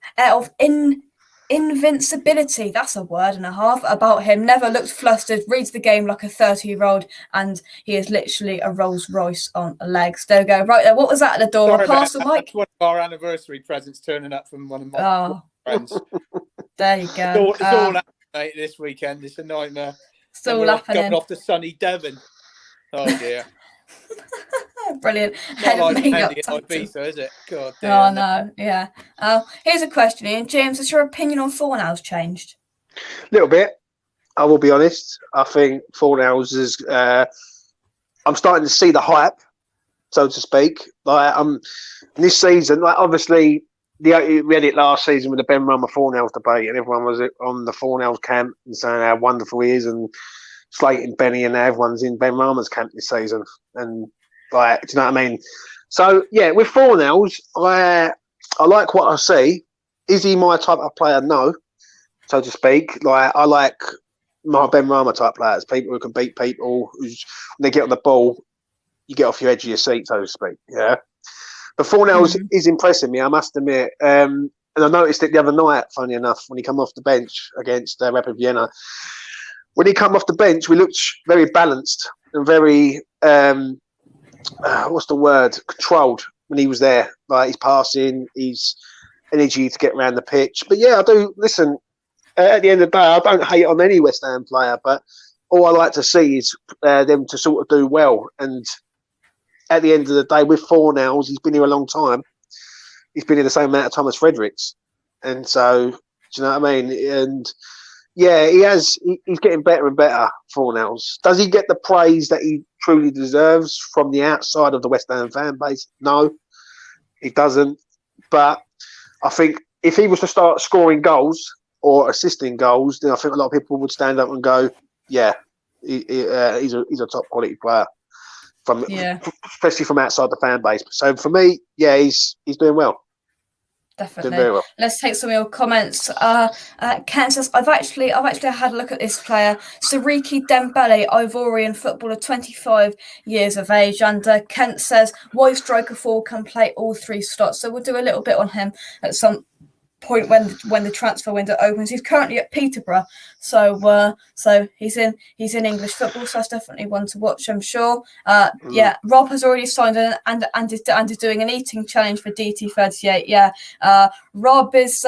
invincibility. That's a word and a half about him. Never looked flustered, reads the game like a 30-year-old, and he is literally a Rolls Royce on legs. There we go. Right there. What was that at the door? Sorry A parcel, Mike? That's one of our anniversary presents turning up from one of my friends. There you go. It's all happening, mate, this weekend. It's a nightmare. It's all happening. Coming off to sunny Devon. Oh dear. Brilliant. Not like Andy at Ibiza, is it? God damn. Oh no, yeah. Here's a question, Ian. James, has your opinion on Fornals changed? A little bit. I will be honest. I think Fornals is. I'm starting to see the hype, so to speak. Like this season, like obviously, we had it last season with the Ben Rama Fornals debate, and everyone was on the Fornals camp and saying how wonderful he is, and slating Benny, and everyone's in Ben Rama's camp this season, and. Like, do you know what I mean? So yeah, with Fornals, I like what I see. Is he my type of player? No, so to speak. Like I like my Ben Rama type players, people who can beat people. When they get on the ball, you get off your edge of your seat, so to speak. Yeah, but Fornals is impressing me, I must admit. And I noticed it the other night, funny enough, when he came off the bench against Rapid Vienna. When he came off the bench, we looked very balanced and very. What's the word? Controlled when he was there. Like his passing, his energy to get around the pitch. But yeah, I do listen. At the end of the day, I don't hate on any West Ham player, but all I like to see is them to sort of do well. And at the end of the day, with Fornals, he's been here a long time. He's been here the same amount of time as Fredericks, and so do you know what I mean? And yeah, he's getting better and better, Fornals. Does he get the praise that he truly deserves from the outside of the West Ham fan base? No, he doesn't. But I think if he was to start scoring goals or assisting goals, then I think a lot of people would stand up and go, yeah, he's a top quality player, especially from outside the fan base. So for me, yeah, he's doing well. Definitely. Well. Let's take some of your comments. Ken says, I've actually had a look at this player, Siriki Dembele, Ivorian footballer, 25 years of age. And Kent says, wide striker 4 can play all 3 slots. So we'll do a little bit on him at some point when the transfer window opens. He's currently at Peterborough, so he's in English football, so that's definitely one to watch, I'm sure. Yeah, Rob has already signed and is doing an eating challenge for DT38. Yeah, Rob is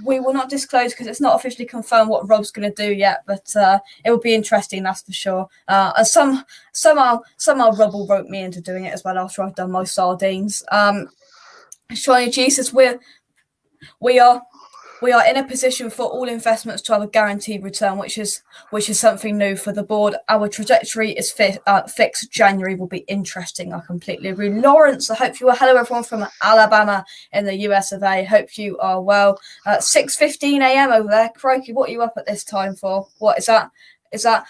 we will not disclose because it's not officially confirmed what Rob's going to do yet, but it will be interesting, that's for sure. And somehow Rob will rope me into doing it as well after I've done my sardines. Shiny Jesus, we are in a position for all investments to have a guaranteed return, which is something new for the board. Our trajectory is fixed. January will be interesting. I completely agree. Lawrence, I hope you are. Hello, everyone from Alabama in the US of A. Hope you are well. 6:15 a.m. over there. Crikey, what are you up at this time for? What is that? Is that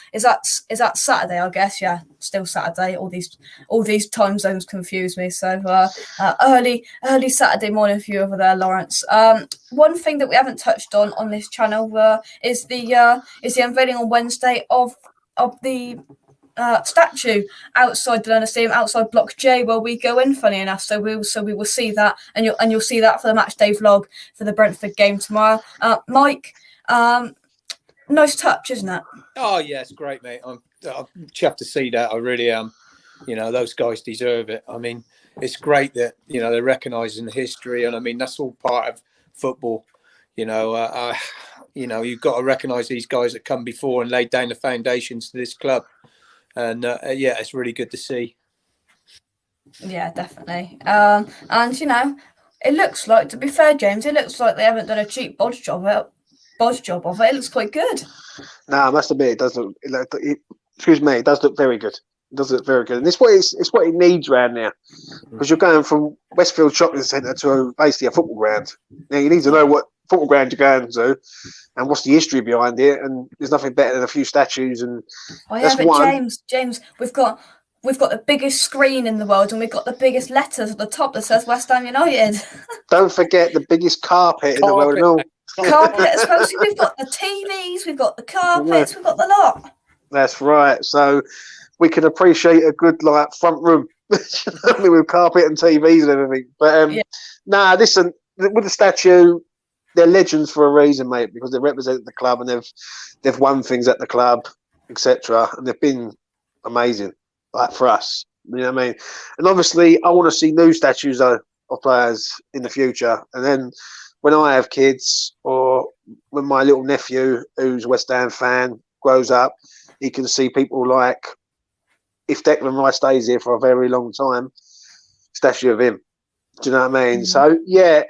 Saturday? I guess, yeah, still Saturday. All these time zones confuse me. So early Saturday morning for you over there, Lawrence. One thing that we haven't touched on this channel is the unveiling on Wednesday of the statue outside the Learner Stadium, outside Block J, where we go in. Funny enough, so we will see that, and you'll see that for the match day vlog for the Brentford game tomorrow. Mike. Nice touch, isn't it? Oh, yeah, it's great, mate. I'm chuffed to see that. I really am. You know, those guys deserve it. I mean, it's great that, you know, they're recognising the history, and I mean that's all part of football. You know, you know, you've got to recognise these guys that come before and laid down the foundations to this club, and yeah, it's really good to see. Yeah, definitely. And you know, it looks like, to be fair, James, it looks like they haven't done a cheap bodge job of it. It looks quite good. No, I must admit, it does look. Excuse me, it does look very good. It does look very good, and it's what it needs around now, because you're going from Westfield Shopping Centre to basically a football ground. Now you need to know what football ground you're going to, and what's the history behind it. And there's nothing better than a few statues. And yeah, but James, we've got the biggest screen in the world, and we've got the biggest letters at the top that says West Ham United. Don't forget the biggest carpet in the world. And all. Carpet as well. So we've got the TVs, we've got the carpets, we've got the lot. That's right. So we can appreciate a good front room with carpet and TVs and everything. But listen, with the statue, they're legends for a reason, mate, because they represent the club and they've won things at the club, etc. And they've been amazing, for us. You know what I mean? And obviously, I want to see new statues of players in the future. And then when I have kids, or when my little nephew, who's a West Ham fan, grows up, he can see people like, if Declan Rice stays here for a very long time, statue of him. Do you know what I mean? Mm-hmm. So yeah,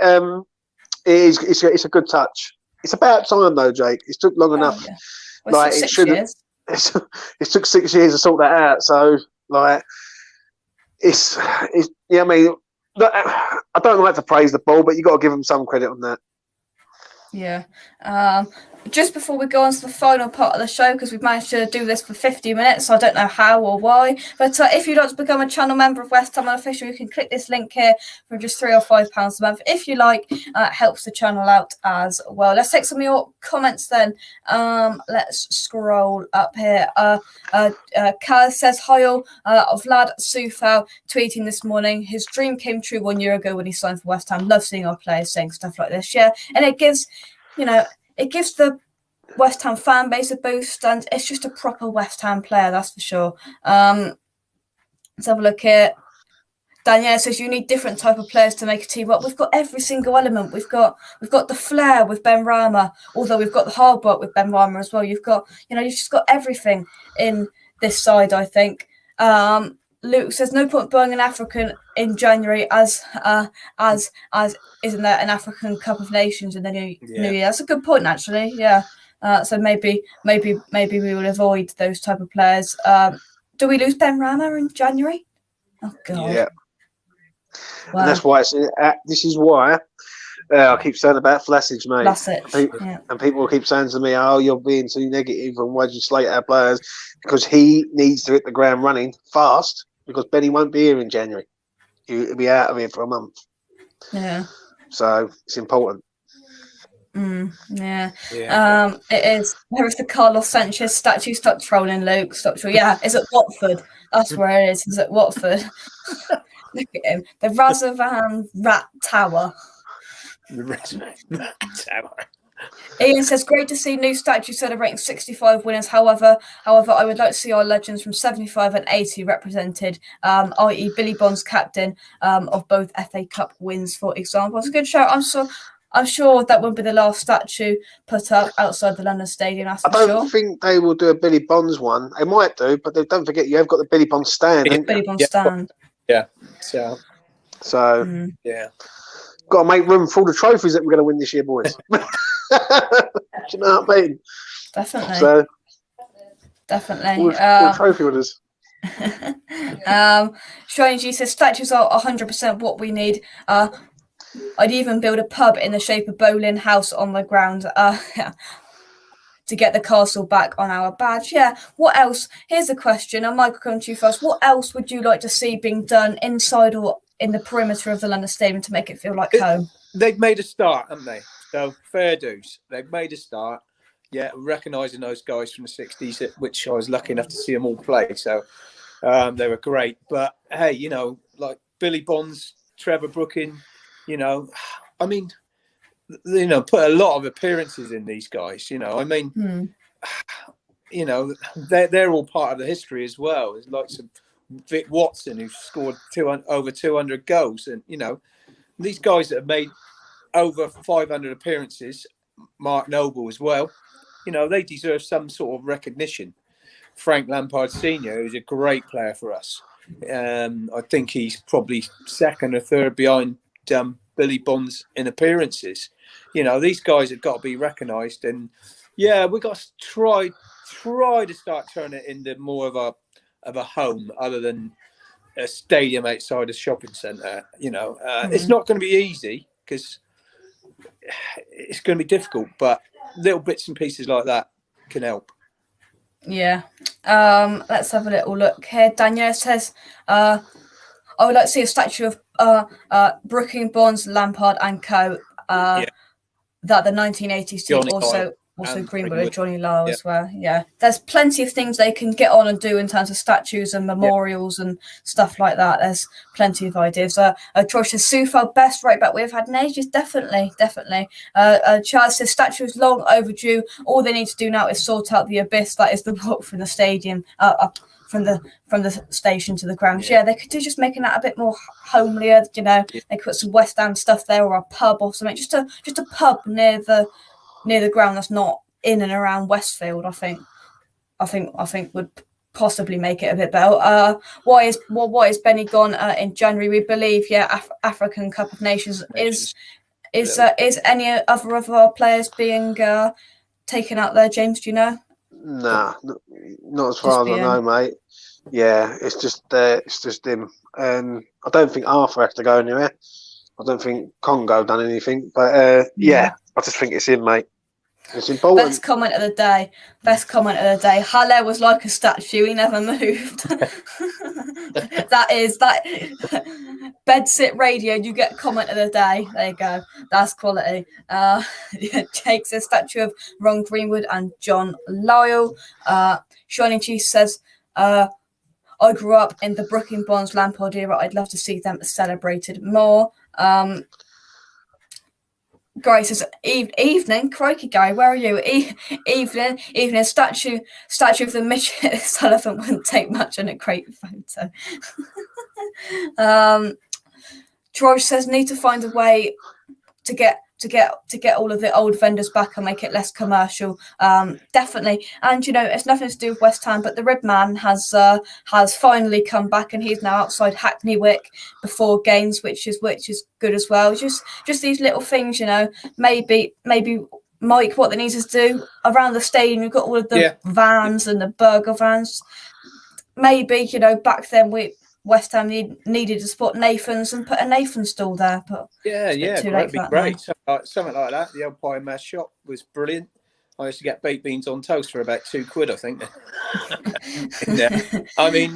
it's a good touch. It's about time though, Jake. It's took long enough. Yeah. Well, it should have. It took 6 years to sort that out. So it's yeah. I mean, I don't like to praise the ball, but you got to give them some credit on that. Yeah. Just before we go on to the final part of the show, because we've managed to do this for 50 minutes, so I don't know how or why, but if you'd like to become a channel member of West Ham Unofficial, you can click this link here for just £3 or £5 a month. If you like, it helps the channel out as well. Let's take some of your comments then. Let's scroll up here. Kaz says, hi all, Vlad Soufal tweeting this morning, his dream came true 1 year ago when he signed for West Ham. Love seeing our players saying stuff like this. Yeah, and it gives, it gives the West Ham fan base a boost, and it's just a proper West Ham player, that's for sure. Let's have a look here. Danielle says you need different type of players to make a team. Well, we've got every single element. We've got the flair with Ben Rama, although we've got the hard work with Ben Rama as well. You've just got everything in this side, I think. Luke says no point buying an African in January as isn't there an African Cup of Nations in the New Year? That's a good point, actually. Yeah. So maybe we will avoid those type of players. Do we lose Ben Rama in January? Oh God. Yeah. Wow. And that's why this is why I keep saying about Vlasic, mate. Vlasic, and people keep saying to me, "Oh, you're being too negative, and why'd you slate our players?" Because he needs to hit the ground running fast, because Benny won't be here in January. He'll be out of here for a month. Yeah. So it's important. Yeah. It is. Where is the Carlos Sanchez statue? Stop trolling, Luke. Stop trolling. Yeah, it's at Watford. That's where it is. It's at Watford. Look at him. The Razovan Rat Tower. The Razovan Rat Tower. Ian says, great to see new statues celebrating 65 winners. However, I would like to see our legends from 75 and 80 represented, i.e. Billy Bonds, captain of both FA Cup wins, for example. It's a good shout. I'm sure that won't be the last statue put up outside the London Stadium. I don't think they will do a Billy Bonds one. They might do, but don't forget you have got the Billy Bonds stand. Billy Bonds stand. Yeah. So yeah. Got to make room for all the trophies that we're going to win this year, boys. Do you know what I mean? Definitely. So, definitely. All trophy winners. Strange G says statues are 100% what we need. I'd even build a pub in the shape of Bolin House on the ground to get the castle back on our badge. Yeah. What else? Here's a question. And Michael, come to you first. What else would you like to see being done inside or in the perimeter of the London Stadium to make it feel like home? They've made a start, haven't they? So fair dues. They've made a start. Yeah, recognising those guys from the 60s, which I was lucky enough to see them all play. So they were great. But hey, like Billy Bonds, Trevor Brooking, I mean, put a lot of appearances in these guys. I mean, they're all part of the history as well. There's lots of Vic Watson, who scored over 200 goals, and these guys that have made over 500 appearances, Mark Noble as well, they deserve some sort of recognition. Frank Lampard Senior, who's a great player for us. I think he's probably second or third behind Billy Bonds in appearances. These guys have got to be recognised, and we've got to try to start turning it into more of a home other than a stadium outside a shopping centre. It's not going to be easy because it's going to be difficult, but little bits and pieces like that can help. Yeah. Let's have a little look here. Danielle says, I would like to see a statue of Brooking, Bonds, Lampard and co. That the 1980s team Johnny also Greenwood and Johnny Lyle as well. Yeah, there's plenty of things they can get on and do in terms of statues and memorials and stuff like that. There's plenty of ideas. Troy says Soufal, best right back we've had in ages. Definitely. Charles says statue is long overdue. All they need to do now is sort out the abyss that is the walk from the stadium up from the station to the grounds. Yeah, they could do just making that a bit more homelier. They could put some West Ham stuff there or a pub or something. Just a pub near the ground that's not in and around Westfield. I think would possibly make it a bit better. Why is Benny gone in January? We believe African Cup of Nations is any other of our players being taken out there, James? Do you know? Nah, not as far as I know, mate. Yeah, it's just him. I don't think Arthur has to go anywhere. I don't think Congo done anything, but I just think it's him, mate. It's important. Best comment of the day. Halle was like a statue. He never moved. that Bedsit Radio. You get comment of the day. There you go. That's quality. Jake says statue of Ron Greenwood and John Lyle. Shining Cheese says, I grew up in the Brooking, Bonds, Lampard era. I'd love to see them celebrated more. Guy says, evening, crikey, Guy, where are you? Evening, statue of the midget Sullivan wouldn't take much in a great photo. George says, need to find a way to get all of the old vendors back and make it less commercial. Definitely. And it's nothing to do with West Ham, but the Rib Man has finally come back, and he's now outside Hackney Wick before games, which is good as well. Just these little things, maybe Mike, what they need to do around the stadium, you've got all of the vans and the burger vans. Maybe, back then West Ham needed to spot Nathan's and put a Nathan stall there, but that'd be great. Something like that. The old pie and mash shop was brilliant. I used to get baked beans on toast for about £2, I think. I mean,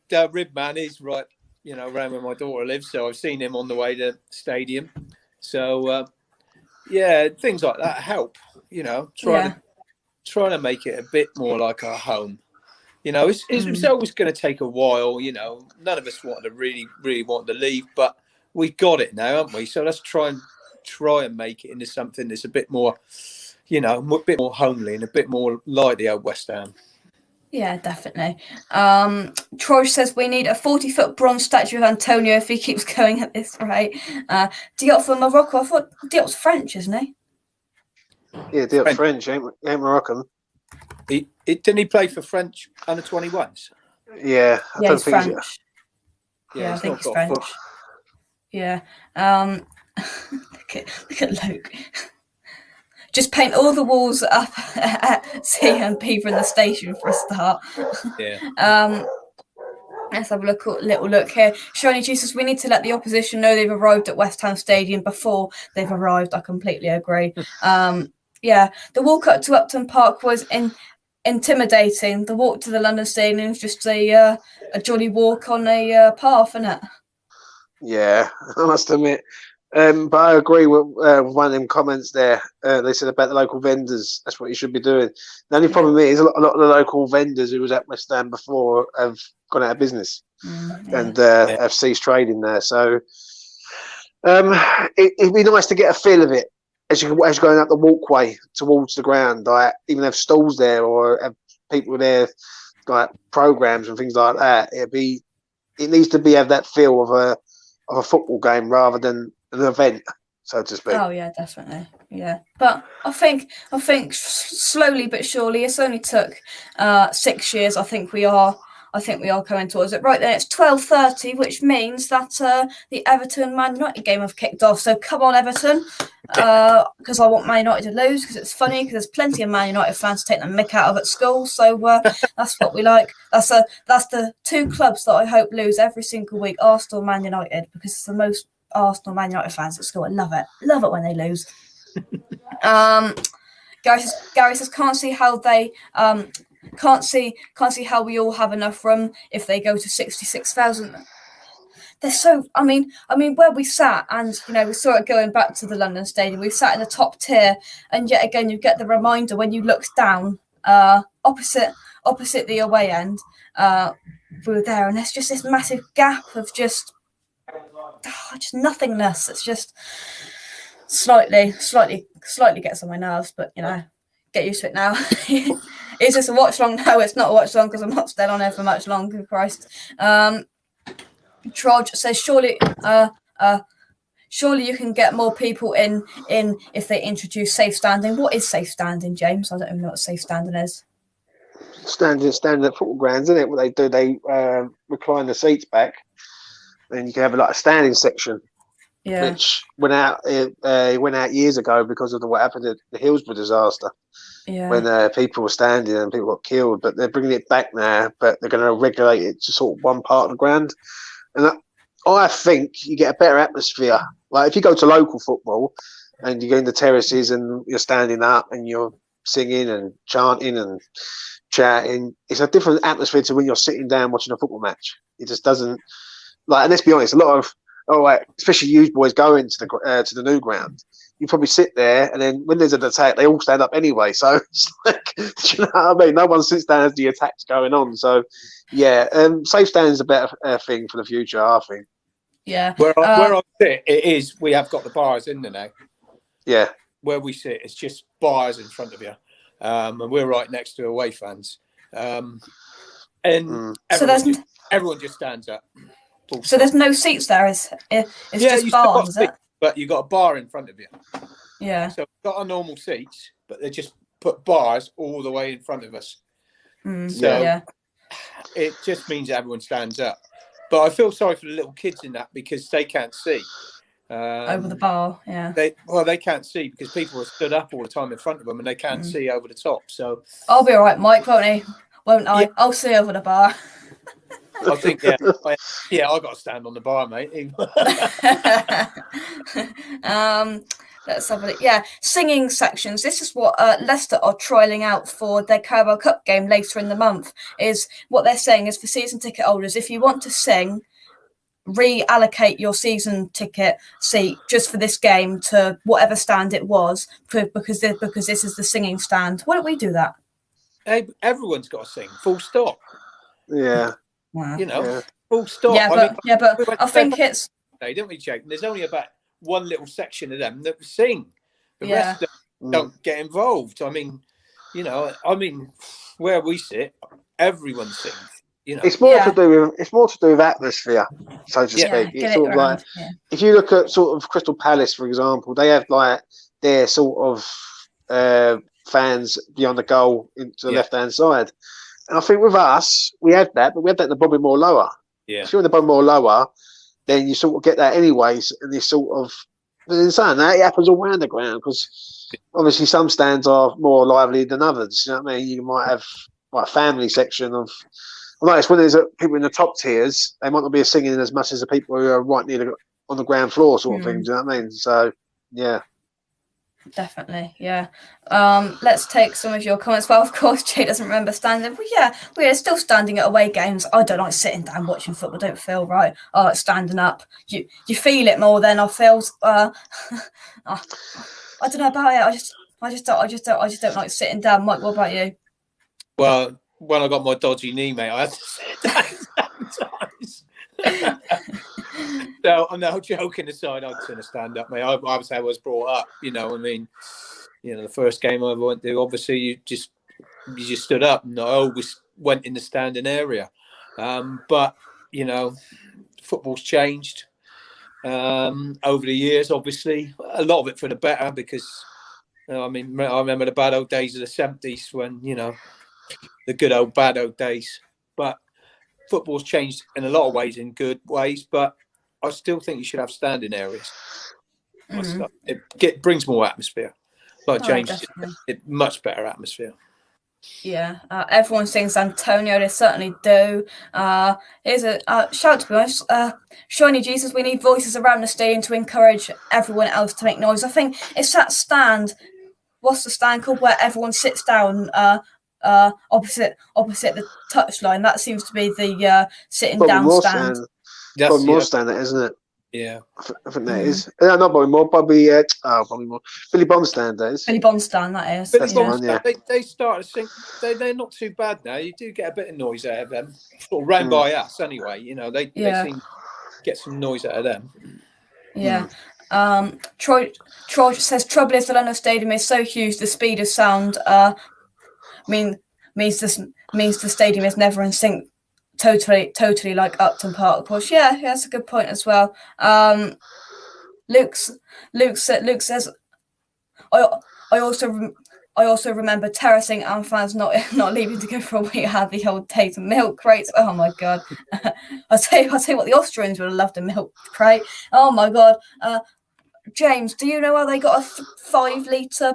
the Rib Man is right, around where my daughter lives, so I've seen him on the way to the stadium. So, things like that help. Trying to make it a bit more like our home. It's always going to take a while. None of us wanted to really want to leave, but we've got it now, haven't we? So let's try and make it into something that's a bit more, a bit more homely and a bit more like the old West Ham. Yeah, definitely. Troy says we need a 40-foot bronze statue of Antonio if he keeps going at this rate. Diop from Morocco. I thought Diop's French, isn't he? Yeah, Diop's French, ain't Moroccan. Didn't he play for French under 21s? Yeah, I don't he's think French. I think he's French. Yeah. Look at Luke. Just paint all the walls up at CMP from the station for a start. Yeah. Let's have a little look here. Shiny Jesus, we need to let the opposition know they've arrived at West Ham Stadium before they've arrived. I completely agree. The walk up to Upton Park was intimidating. The walk to the London Stadium is just a jolly walk on a path, isn't it? Yeah, I must admit. But I agree with one of them comments there. They said about the local vendors. That's what you should be doing. The only problem is a lot of the local vendors who was at West Ham before have gone out of business and have ceased trading there. So it'd be nice to get a feel of it as you're going up the walkway towards the ground. Like even have stalls there or have people there like programs and things like that, it needs to have that feel of a football game rather than an event, so to speak. Oh yeah, definitely. Yeah, but I think slowly but surely, it's only took 6 years. I think we are coming towards it. Right then, it's 12:30, which means that the Everton Man United game have kicked off. So come on, Everton, because I want Man United to lose, because it's funny, because there's plenty of Man United fans to take the mick out of at school. So that's what we like. That's the two clubs that I hope lose every single week: Arsenal, Man United, because it's the most Arsenal, Man United fans at school. I love it when they lose. Gary says can't see how they can't see how we all have enough room if they go to 66,000. They're so. I mean, where we sat, and we saw it going back to the London Stadium. We sat in the top tier, and yet again, you get the reminder when you look down, opposite the away end. We were there, and there's just this massive gap of just nothingness. It's just slightly gets on my nerves, but get used to it now. Is this a watch long? No, it's not a watch long, because I'm not staying on there for much longer. Christ. Trodge says surely you can get more people in if they introduce safe standing. What is safe standing, James? I don't even know what safe standing is. Standing at football grounds, isn't it? What they do, they recline the seats back, and you can have a standing section. Yeah. Which went out years ago because of what happened at the Hillsborough disaster. Yeah. When people were standing and people got killed, but they're bringing it back now. But they're going to regulate it to sort of one part of the ground, and I think you get a better atmosphere. Like if you go to local football and you go in the terraces and you're standing up and you're singing and chanting and chatting, it's a different atmosphere to when you're sitting down watching a football match. It just doesn't and let's be honest, a lot of especially you boys going to the new ground, you probably sit there, and then when there's an attack, they all stand up anyway. So it's like, do you know what I mean? No one sits down as the attack's going on. So yeah, safe standing is a better thing for the future, I think. Yeah. Where I sit, it is. We have got the bars in there now. Yeah. Where we sit, it's just bars in front of you, and we're right next to away fans. And everyone just stands up. So there's no seats there. It's just bars, is it? But you got a bar in front of you. Yeah. So we've got our normal seats, but they just put bars all the way in front of us. So it just means that everyone stands up. But I feel sorry for the little kids in that, because they can't see. Over the bar, yeah. They can't see because people are stood up all the time in front of them, and they can't see over the top. So I'll be all right, Mike, won't I? Yeah. I'll see over the bar. I think, I got to stand on the bar, mate. Let's have a look. Yeah, singing sections. This is what Leicester are trialling out for their Carabao Cup game later in the month. Is what they're saying is for season ticket holders, if you want to sing, reallocate your season ticket seat just for this game to whatever stand it was, because this is the singing stand. Why don't we do that? Hey, everyone's got to sing. Full stop. Yeah. Wow. Full stop. But I think it's. Didn't we, Jake? There's only about one little section of them that sing. The rest don't get involved. I mean, where we sit, everyone sings. It's more to do with atmosphere, so to speak. It's sort of like if you look at sort of Crystal Palace, for example, they have like their sort of fans beyond the goal into the left-hand side. And I think with us, we had that, but we had that in the Bobby-Moore lower. Yeah. If you're in the Bobby-Moore lower, then you sort of get that anyways. And this sort of, in saying that, it happens all around the ground, because obviously some stands are more lively than others. You know what I mean? You might have like a family section of. I notice when there's people in the top tiers, they might not be singing as much as the people who are right near on the ground floor, sort of thing. Do you know what I mean? So, yeah. Definitely, yeah. Let's take some of your comments. Well, of course, Jay doesn't remember standing. Well, yeah, we're still standing at away games. I don't like sitting down watching football. Don't feel right. I like standing up. You feel it more than I feel. I don't know about it. I just don't like sitting down. Mike, what about you? Well, when I got my dodgy knee, mate, I had to sit down sometimes. No, joking aside, I'd sort of stand up, mate. I was brought up, I mean, the first game I ever went to, obviously you just stood up, and I always went in the standing area. But you know, football's changed over the years. Obviously, a lot of it for the better because I mean, I remember the bad old days of the 70s when, you know, the good old bad old days. But football's changed in a lot of ways, in good ways. But I still think you should have standing areas. It brings more atmosphere. Like James said, it much better atmosphere. Yeah, everyone sings Antonio. They certainly do. Here's a shout, to be honest. Shiny Jesus, we need voices around the stadium to encourage everyone else to make noise. I think it's that stand. What's the stand called where everyone sits down opposite the touchline? That seems to be the sitting Bobby down Moore stand. Bobby Moore stand, that isn't it? Yeah, I think that is. No, not Bobby Moore. Bobby Moore. Billy Bond stand, that is. Billy Bond stand, that is. Billy Bond stand. They started to sing. They're not too bad now. You do get a bit of noise out of them. Sort of round by us anyway. You know, they seem to get some noise out of them. Yeah. Troy says trouble is the London Stadium is so huge. The speed of sound means the stadium is never in sync. Totally like Upton Park, of course. Yeah, that's a good point as well. Luke says, I also remember terracing and fans not leaving to go for a wee had the old days of milk crates. Oh my god! I'll tell you what, the Austrians would have loved a milk crate. Oh my god! James, do you know how they got a 5 litre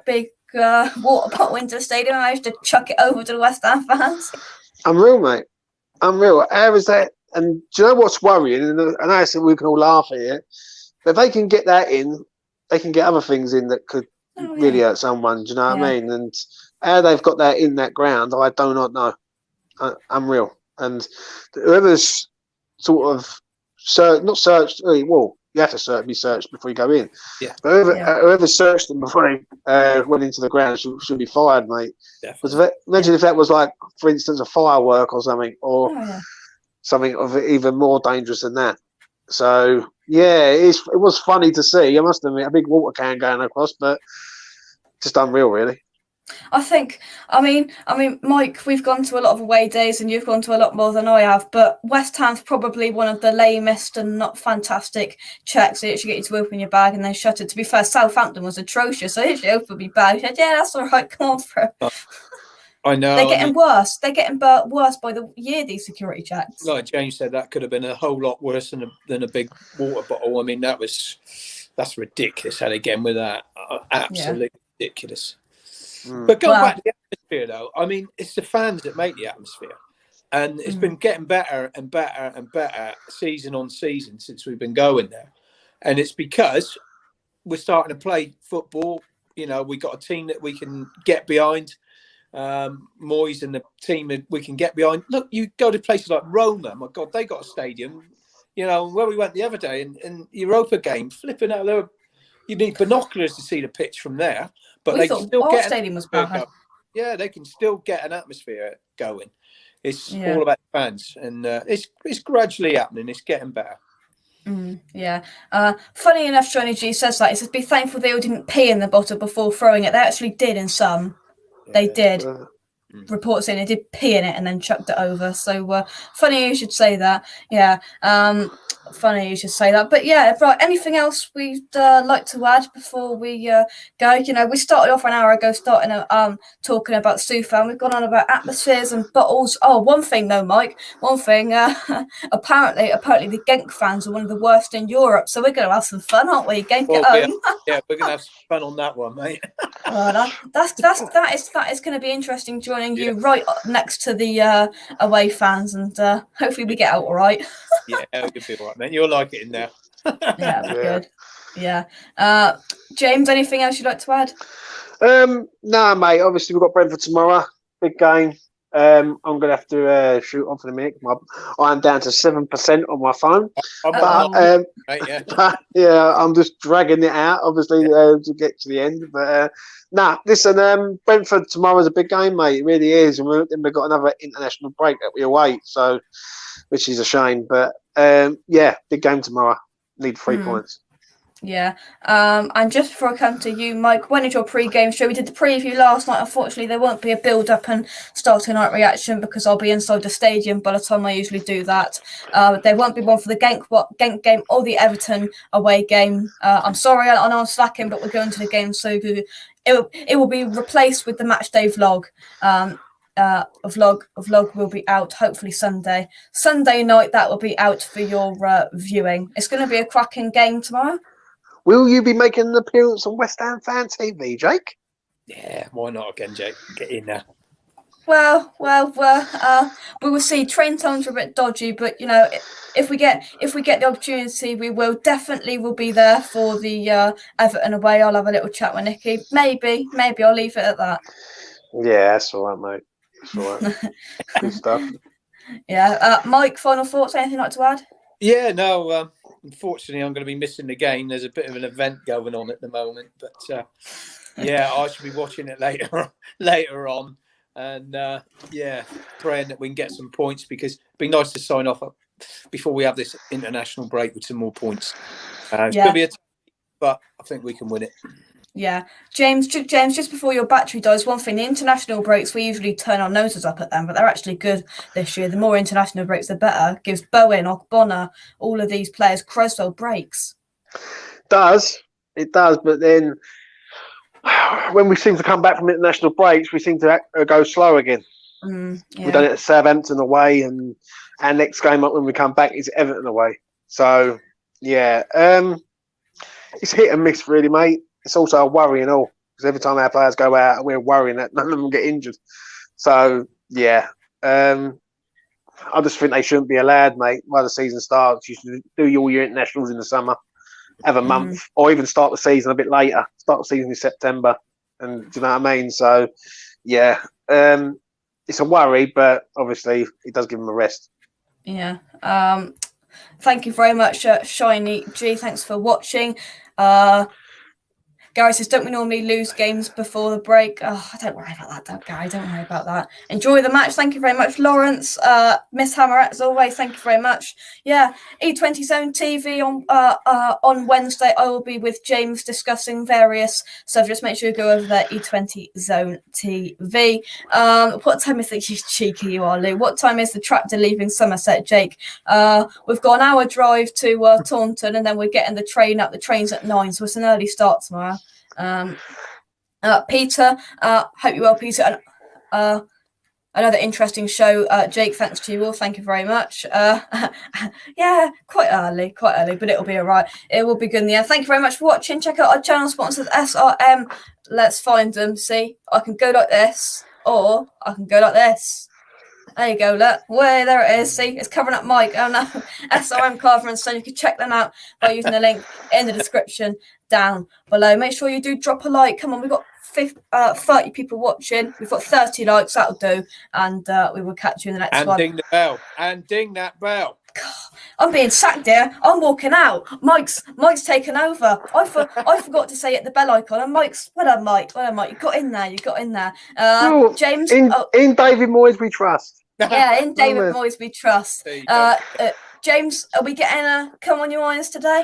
big water bottle into the stadium and managed to chuck it over to the West Ham fans? Unreal, mate. Unreal. How is that? And do you know what's worrying? And I know we can all laugh at it, but if they can get that in, they can get other things in that could really hurt someone. Do you know what I mean? And how they've got that in that ground, I do not know. Unreal. And whoever's sort of not searched, well, you have to be searched before you go in. Yeah. But whoever searched them before they went into the ground should be fired, mate. Because imagine if that was like, for instance, a firework or something, or something of even more dangerous than that. So yeah, it was funny to see. I must admit, a big water can going across, but just unreal, really. I mean, Mike, we've gone to a lot of away days and you've gone to a lot more than I have, but West Ham's probably one of the lamest and not fantastic checks. They actually get you to open your bag and then shut it. To be fair, Southampton was atrocious. I actually opened my bag. I said, yeah, that's all right, come on through. I know. They're getting worse. They're getting worse by the year, these security checks. Like James said, that could have been a whole lot worse than a big water bottle. I mean, that's ridiculous how they get in with that. Absolutely ridiculous. But going back to the atmosphere, though, I mean, it's the fans that make the atmosphere. And it's been getting better and better and better season on season since we've been going there. And it's because we're starting to play football. You know, we got a team that we can get behind. Moyes and the team that we can get behind. Look, you go to places like Roma. My God, they got a stadium. You know, where we went the other day in Europa game, flipping out there. You need binoculars to see the pitch from there. But they can still get stadium was bad. Yeah, they can still get an atmosphere going. It's all about the fans, and it's gradually happening. It's getting better. Funny enough, Johnny G says that. He says, "Be thankful they all didn't pee in the bottle before throwing it." They actually did in some. They did. Reports saying they did pee in it and then chucked it over. So funny you should say that. Yeah. Funny you should say that. But yeah, right. Anything else we'd like to add before we go? You know, we started off an hour ago talking about Soufal. We've gone on about atmospheres and bottles. Oh, one thing though, Mike. One thing. Apparently the Genk fans are one of the worst in Europe. So we're going to have some fun, aren't we? Genk at home. Yeah, we're going to have some fun on that one, mate. That is going to be interesting. Joining you right up next to the away fans, and hopefully we get out all right. Yeah, it'll be all right, man. You'll like it in there. Yeah, that'll be good. Yeah. James, anything else you'd like to add? No, mate. Obviously, we've got Brentford tomorrow. Big game. I'm going to have to shoot off in a minute. I'm down to 7% on my phone. Yeah, I'm just dragging it out, obviously, to get to the end. But listen, Brentford tomorrow is a big game, mate. It really is. And we've got another international break that we await, so which is a shame. But big game tomorrow. Need 3 points. Yeah. And just before I come to you, Mike, when is your pre-game show? We did the preview last night. Unfortunately, there won't be a build-up and starting night reaction because I'll be inside the stadium by the time I usually do that. There won't be one for the Genk game or the Everton away game. I'm sorry, I know I'm slacking, but we're going to the game, so it will be replaced with the match day vlog. A vlog will be out hopefully Sunday night. That will be out for your viewing. It's going to be a cracking game tomorrow. Will you be making an appearance on West Ham Fan TV, Jake? Yeah, why not again, Jake? Get in there. Well, we will see. Train times are a bit dodgy, but if we get the opportunity, we will be there for the Everton away. I'll have a little chat with Nicky. Maybe I'll leave it at that. Yeah, that's all right, mate. That's all right. Good stuff. Yeah, Mike. Final thoughts? Anything you'd like to add? Yeah, no. Unfortunately, I'm going to be missing the game. There's a bit of an event going on at the moment, but yeah, I should be watching it later on, and praying that we can get some points because it'd be nice to sign off before we have this international break with some more points. It's going to be but I think we can win it. Yeah, James, just before your battery dies, one thing, the international breaks, we usually turn our noses up at them, but they're actually good this year. The more international breaks, the better. Gives Bowen, Ogbonna, all of these players, Cresswell breaks. It does, but then when we seem to come back from international breaks, we seem to go slow again. We've done it at Southampton away, and our next game up when we come back is Everton away. So, yeah, it's hit and miss, really, mate. It's also a worry and all because every time our players go out, we're worrying that none of them get injured. So, yeah, I just think they shouldn't be allowed, mate. While the season starts, you should do all your internationals in the summer, have a month, or even start the season a bit later. Start the season in September, and do you know what I mean? So, yeah, it's a worry, but obviously it does give them a rest. Yeah. Thank you very much, Shiny G. Thanks for watching. Gary says, don't we normally lose games before the break? Oh, don't worry about that, Gary. Don't worry about that. Enjoy the match. Thank you very much, Lawrence. Miss Hammer, as always, thank you very much. Yeah, E20 Zone TV on Wednesday. I will be with James discussing various subjects. Make sure you go over there, E20 Zone TV. What time is it? You cheeky you are, Lou. What time is the tractor leaving Somerset, Jake? We've got an hour drive to Taunton, and then we're getting the train up. The train's at 9, so it's an early start tomorrow. Peter, hope you're well, Peter. Another interesting show. Jake, thanks to you all. Thank you very much. Yeah, quite early, but it'll be all right. It will be good in the end. Thank you very much for watching. Check out our channel sponsors, SRM. Let's find them. See, I can go like this, or I can go like this. There you go, look. Way there it is. See, it's covering up Mike. Oh no. SRM Carver and Son. You can check them out by using the link in the description down below. Make sure you do drop a like. Come on, we've got 30 people watching. We've got 30 likes. That'll do. And we will catch you in the next one. And ding the bell. And ding that bell. God, I'm being sacked here. I'm walking out. Mike's taken over. I forgot to say it, the bell icon. And Mike's, well done, Mike. You got in there. James. In David Moyes we trust. Yeah, in David Moyes we trust. James, are we getting a come on you irons today?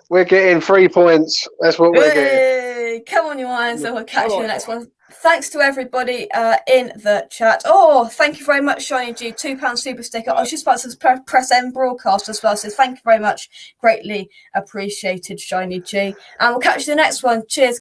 We're getting 3 points. That's what we're getting. Come on you irons, and we'll catch you in the next one. Thanks to everybody in the chat. Oh, thank you very much, Shiny G. £2 super sticker. I was just about to press end broadcast as well. So thank you very much. Greatly appreciated, Shiny G. And we'll catch you in the next one. Cheers.